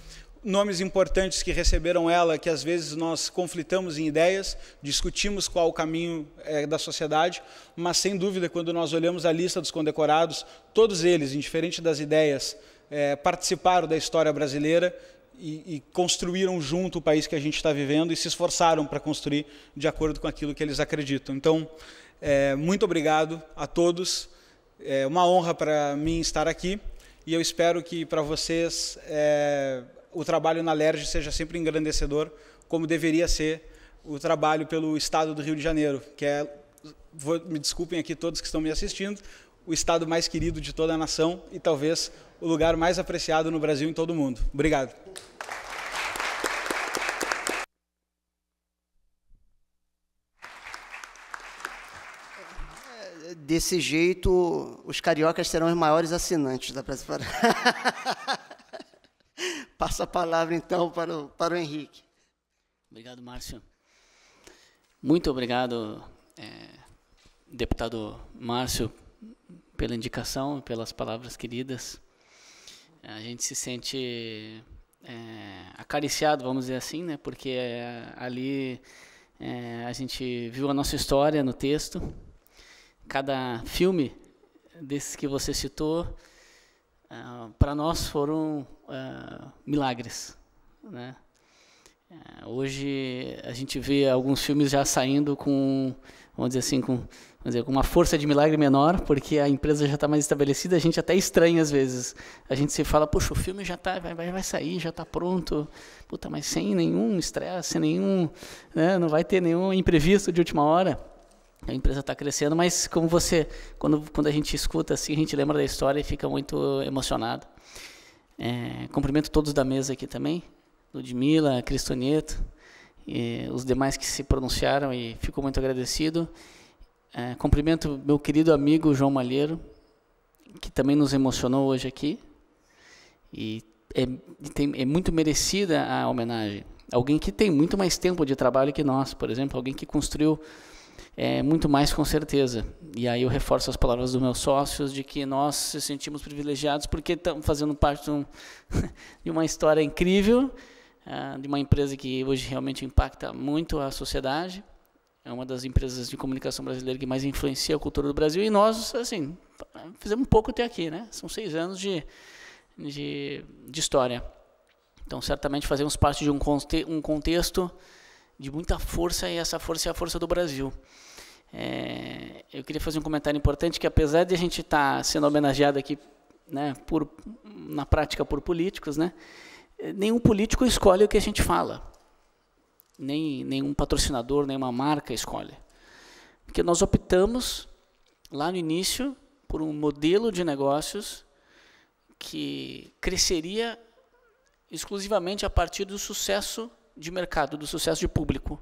nomes importantes que receberam ela, que às vezes nós conflitamos em ideias, discutimos qual o caminho da sociedade, mas sem dúvida, quando nós olhamos a lista dos condecorados, todos eles, indiferente das ideias, participaram da história brasileira e construíram junto o país que a gente está vivendo e se esforçaram para construir de acordo com aquilo que eles acreditam. Então, muito obrigado a todos. É uma honra para mim estar aqui e eu espero que para vocês o trabalho na LERJ seja sempre engrandecedor, como deveria ser o trabalho pelo Estado do Rio de Janeiro, que me desculpem aqui todos que estão me assistindo, o estado mais querido de toda a nação e talvez o lugar mais apreciado no Brasil e em todo o mundo. Obrigado. Desse jeito, os cariocas serão os maiores assinantes da Praça Paralelo. Passo a palavra, então, para o Henrique. Obrigado, Márcio. Muito obrigado, deputado Márcio, pela indicação, pelas palavras queridas. A gente se sente acariciado, vamos dizer assim, né? Porque ali a gente viu a nossa história no texto. Cada filme desses que você citou, para nós foram milagres, né? Hoje a gente vê alguns filmes já saindo com, vamos dizer assim, com uma força de milagre menor, porque a empresa já está mais estabelecida, a gente até estranha às vezes. A gente se fala, poxa, o filme já tá, vai sair, já está pronto, puta, mas sem nenhum estresse, sem nenhum, né, não vai ter nenhum imprevisto de última hora. A empresa está crescendo, mas como quando a gente escuta assim, a gente lembra da história e fica muito emocionado. Cumprimento todos da mesa aqui também, Ludmila, Cristonieto, e os demais que se pronunciaram e fico muito agradecido. Cumprimento meu querido amigo João Malheiro, que também nos emocionou hoje aqui, e é muito merecida a homenagem. Alguém que tem muito mais tempo de trabalho que nós, por exemplo, alguém que construiu muito mais, com certeza. E aí eu reforço as palavras dos meus sócios de que nós se sentimos privilegiados porque estamos fazendo parte de uma história incrível, de uma empresa que hoje realmente impacta muito a sociedade. É uma das empresas de comunicação brasileira que mais influencia a cultura do Brasil. E nós, assim, fizemos um pouco até aqui, né? São 6 anos de história. Então, certamente fazemos parte de um contexto de muita força, e essa força é a força do Brasil. Eu queria fazer um comentário importante, que apesar de a gente estar sendo homenageado aqui, né, na prática por políticos, né, nenhum político escolhe o que a gente fala. nem nenhum patrocinador, nenhuma marca escolhe. Porque nós optamos, lá no início, por um modelo de negócios que cresceria exclusivamente a partir do sucesso de mercado, do sucesso de público.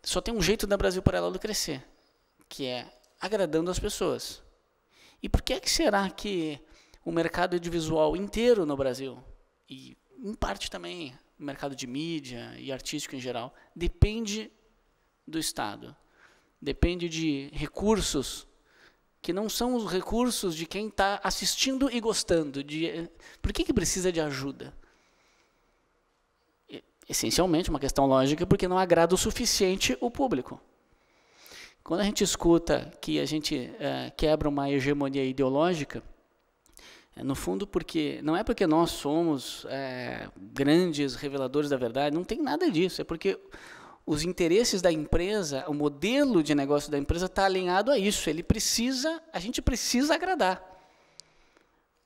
Só tem um jeito da Brasil Paralelo crescer, que é agradando as pessoas. E por que será que o mercado audiovisual inteiro no Brasil, e em parte também o mercado de mídia e artístico em geral, depende do Estado? Depende de recursos que não são os recursos de quem está assistindo e gostando. Por que precisa de ajuda? Essencialmente, uma questão lógica, porque não agrada o suficiente o público. Quando a gente escuta que a gente quebra uma hegemonia ideológica, no fundo, não é porque nós somos grandes reveladores da verdade, não tem nada disso, é porque os interesses da empresa, o modelo de negócio da empresa está alinhado a isso. A gente precisa agradar.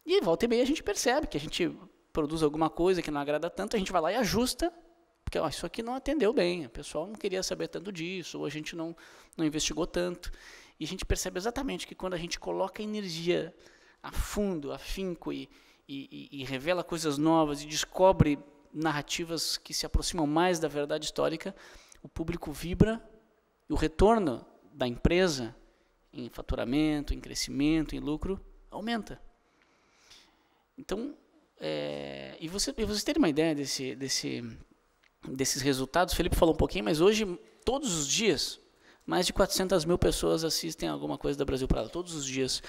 E volta e meia a gente percebe que a gente produz alguma coisa que não agrada tanto, a gente vai lá e ajusta, porque isso aqui não atendeu bem, o pessoal não queria saber tanto disso, ou a gente não investigou tanto. E a gente percebe exatamente que quando a gente coloca energia a fundo, afinco, e revela coisas novas, e descobre narrativas que se aproximam mais da verdade histórica, o público vibra, e o retorno da empresa em faturamento, em crescimento, em lucro, aumenta. Então, e vocês terem uma ideia desses resultados, o Felipe falou um pouquinho, mas hoje, todos os dias, mais de 400 mil pessoas assistem alguma coisa da Brasil Paralelo, todos os dias.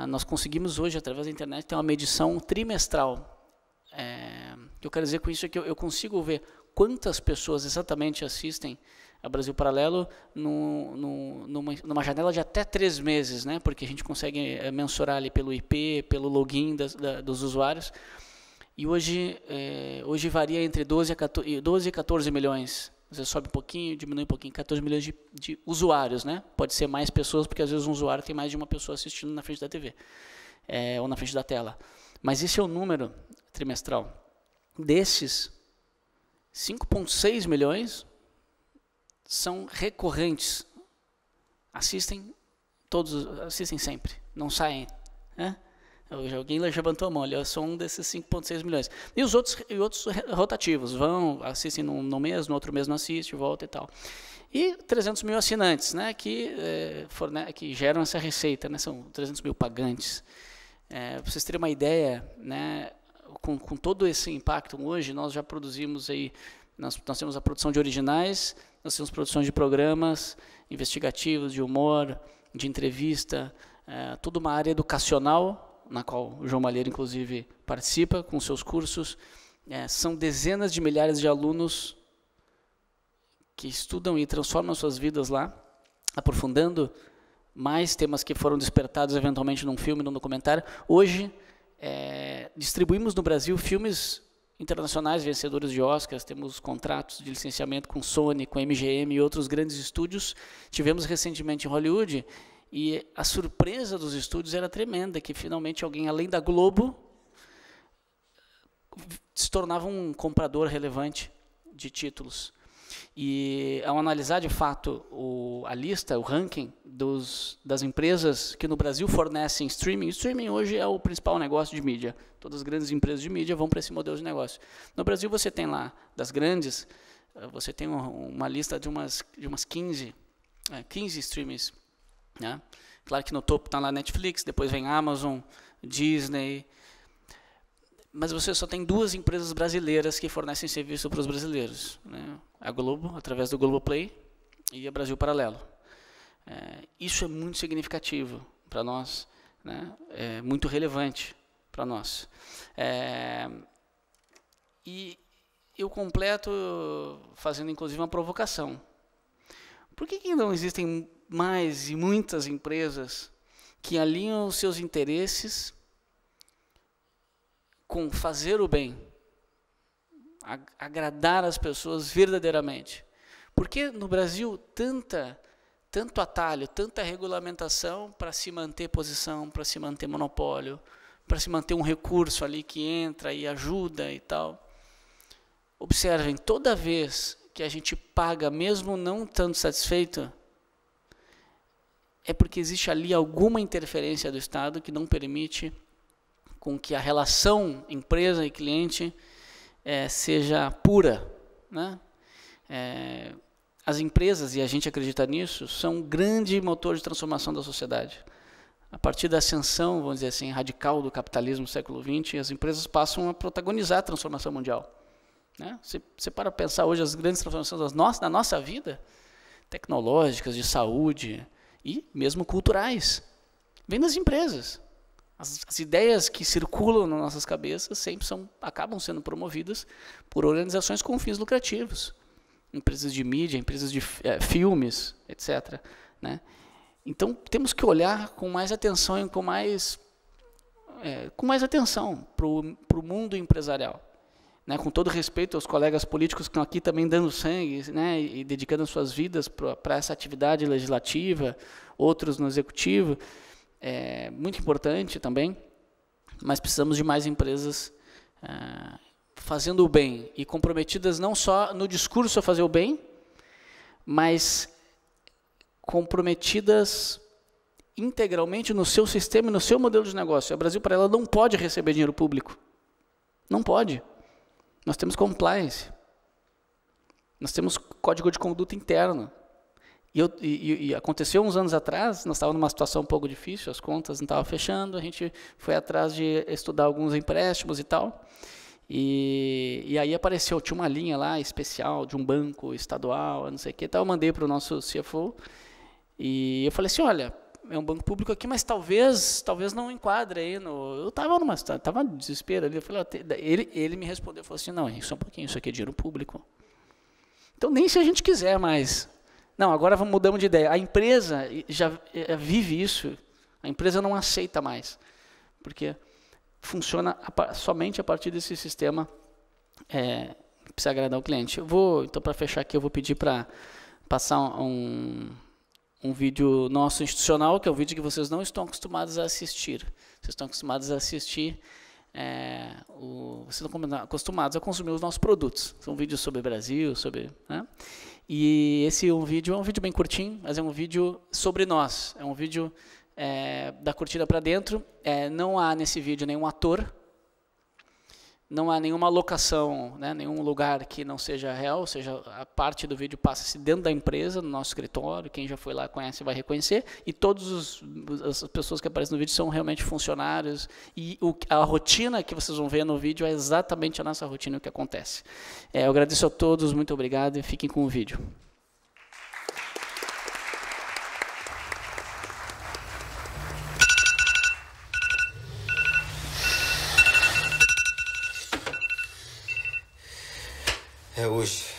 Nós conseguimos hoje, através da internet, ter uma medição trimestral. O que eu quero dizer com isso é que eu consigo ver quantas pessoas exatamente assistem a Brasil Paralelo numa janela de até 3 meses, né? Porque a gente consegue mensurar ali pelo IP, pelo login dos usuários. E hoje varia entre 12 e 14 milhões. Às vezes sobe um pouquinho, diminui um pouquinho, 14 milhões de usuários, né? Pode ser mais pessoas, porque às vezes um usuário tem mais de uma pessoa assistindo na frente da TV, ou na frente da tela. Mas esse é o número trimestral. Desses, 5,6 milhões são recorrentes. Assistem sempre, não saem. Né? Alguém levantou a mão, eu sou um desses 5,6 milhões. E os outros rotativos, assistem num mês, no outro mês não assiste, volta e tal. E 300 mil assinantes, né, que geram essa receita, né, são 300 mil pagantes. Para vocês terem uma ideia, né, com todo esse impacto, hoje nós já produzimos aí, nós temos a produção de originais, nós temos produção de programas investigativos, de humor, de entrevista, toda uma área educacional, na qual o João Malheiro, inclusive, participa com seus cursos. São dezenas de milhares de alunos que estudam e transformam suas vidas lá, aprofundando mais temas que foram despertados eventualmente num filme, num documentário. Hoje, distribuímos no Brasil filmes internacionais vencedores de Oscars, temos contratos de licenciamento com Sony, com MGM e outros grandes estúdios. Tivemos recentemente em Hollywood, e a surpresa dos estúdios era tremenda, que finalmente alguém, além da Globo, se tornava um comprador relevante de títulos. E ao analisar de fato a lista, o ranking das empresas que no Brasil fornecem streaming, streaming hoje é o principal negócio de mídia. Todas as grandes empresas de mídia vão para esse modelo de negócio. No Brasil você tem lá, das grandes, você tem uma lista de umas 15 streamings. Né? Claro que no topo está lá Netflix, depois vem Amazon, Disney, mas você só tem 2 empresas brasileiras que fornecem serviço para os brasileiros, né? A Globo, através do Globoplay, e a Brasil Paralelo. Isso é muito significativo para nós, né? É muito relevante para nós. E eu completo fazendo inclusive uma provocação. Por que não existem mais e muitas empresas que alinham os seus interesses com fazer o bem, agradar as pessoas verdadeiramente? Por que no Brasil tanto atalho, tanta regulamentação para se manter posição, para se manter monopólio, para se manter um recurso ali que entra e ajuda e tal? observem, toda vez que a gente paga, mesmo não estando satisfeito, é porque existe ali alguma interferência do Estado que não permite com que a relação empresa e cliente seja pura, né? As empresas, e a gente acredita nisso, são um grande motor de transformação da sociedade. A partir da ascensão, vamos dizer assim, radical do capitalismo do século XX, as empresas passam a protagonizar a transformação mundial. Né? Você para pensar hoje as grandes transformações da nossa vida, tecnológicas, de saúde e mesmo culturais, vem das empresas. As ideias que circulam nas nossas cabeças sempre acabam sendo promovidas por organizações com fins lucrativos. Empresas de mídia, empresas de filmes, etc. Né? Então, temos que olhar com mais atenção e com mais atenção para o mundo empresarial. Né? Com todo respeito aos colegas políticos que estão aqui também dando sangue, né? E dedicando as suas vidas para essa atividade legislativa, outros no executivo, é muito importante também, mas precisamos de mais empresas fazendo o bem e comprometidas não só no discurso a fazer o bem, mas comprometidas integralmente no seu sistema e no seu modelo de negócio. O Brasil, para ela, não pode receber dinheiro público. Não pode. Nós temos compliance. Nós temos código de conduta interno. E aconteceu uns anos atrás, nós estávamos numa situação um pouco difícil, as contas não estavam fechando, a gente foi atrás de estudar alguns empréstimos e tal. E aí tinha uma linha lá especial de um banco estadual, não sei o que, então eu mandei para o nosso CFO e eu falei assim, olha, é um banco público aqui, mas talvez não enquadre aí. Eu estava em desespero ali, eu falei, ele me respondeu, falou assim, não, só um pouquinho, isso aqui é dinheiro público. Então nem se a gente quiser mais. Não, agora mudamos de ideia. A empresa já vive isso, a empresa não aceita mais, porque funciona somente a partir desse sistema que precisa agradar o cliente. Então, para fechar aqui, eu vou pedir para passar um vídeo nosso institucional, que é um vídeo que vocês não estão acostumados a assistir. Vocês estão acostumados a assistir, vocês estão acostumados a consumir os nossos produtos. São vídeos sobre o Brasil, né? E esse vídeo é um vídeo bem curtinho, mas é um vídeo sobre nós. É um vídeo da Curtida para Dentro. Não há nesse vídeo nenhum ator, não há nenhuma locação, né, nenhum lugar que não seja real, ou seja, a parte do vídeo passa-se dentro da empresa, no nosso escritório, quem já foi lá conhece vai reconhecer, e todas as pessoas que aparecem no vídeo são realmente funcionários, e a rotina que vocês vão ver no vídeo é exatamente a nossa rotina, o que acontece. Eu agradeço a todos, muito obrigado, e fiquem com o vídeo. É hoje.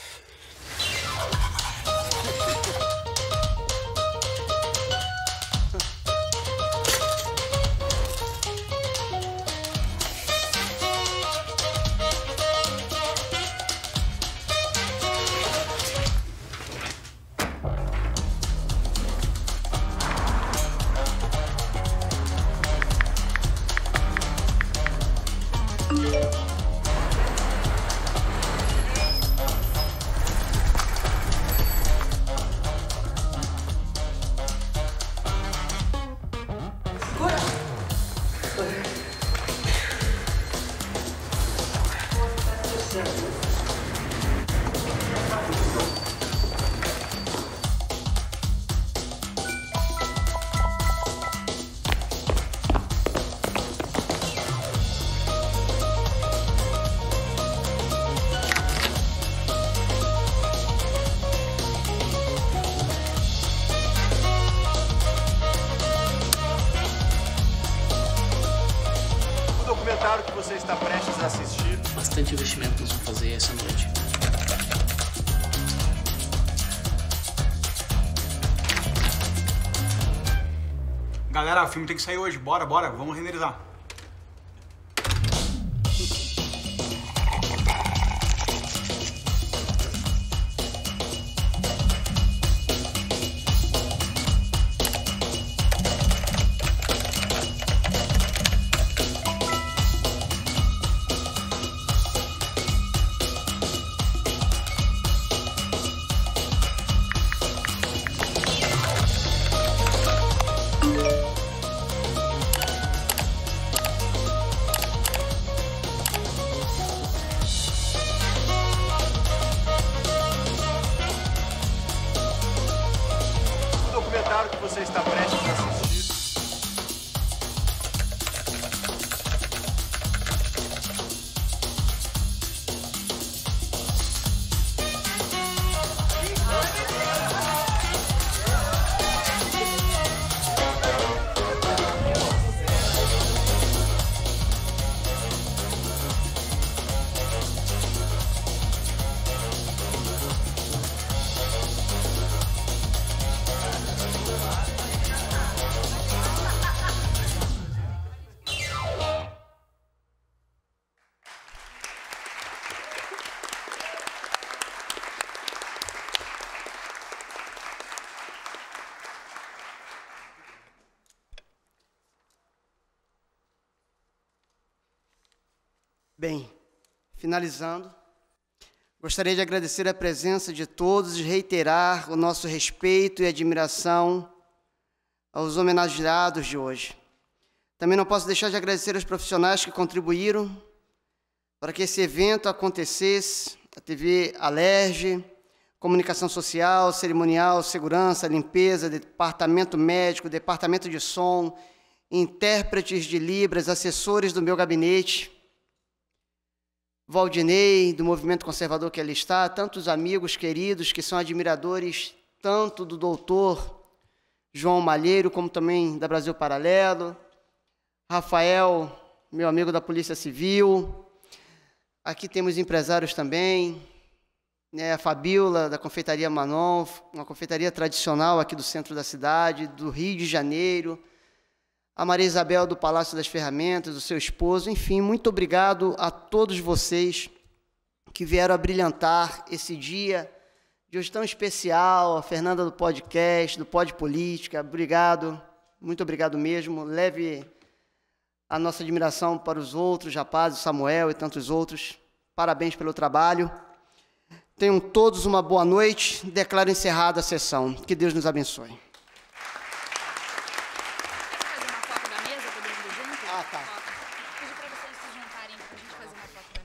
Que você está prestes a assistir. Bastante investimento nós vamos fazer essa noite. Galera, o filme tem que sair hoje. Bora, vamos renderizar. Bem, finalizando, gostaria de agradecer a presença de todos e reiterar o nosso respeito e admiração aos homenageados de hoje. Também não posso deixar de agradecer aos profissionais que contribuíram para que esse evento acontecesse, a TV Alerj, Comunicação Social, Cerimonial, Segurança, Limpeza, Departamento Médico, Departamento de Som, intérpretes de Libras, assessores do meu gabinete, Valdinei, do Movimento Conservador que ali está, tantos amigos queridos que são admiradores tanto do doutor João Malheiro, como também da Brasil Paralelo, Rafael, meu amigo da Polícia Civil, aqui temos empresários também, né, a Fabiola, da Confeitaria Manon, uma confeitaria tradicional aqui do centro da cidade, do Rio de Janeiro, a Maria Isabel, do Palácio das Ferramentas, o seu esposo, enfim, muito obrigado a todos vocês que vieram a brilhantar esse dia de hoje tão especial, a Fernanda do podcast, do Pod Política, obrigado, muito obrigado mesmo, leve a nossa admiração para os outros rapazes, Samuel e tantos outros, parabéns pelo trabalho. Tenham todos uma boa noite, declaro encerrada a sessão, que Deus nos abençoe. Fazer uma foto da mesa, todo mundo junto? Ah, tá. Pedir para vocês se juntarem para a gente fazer uma foto da mesa.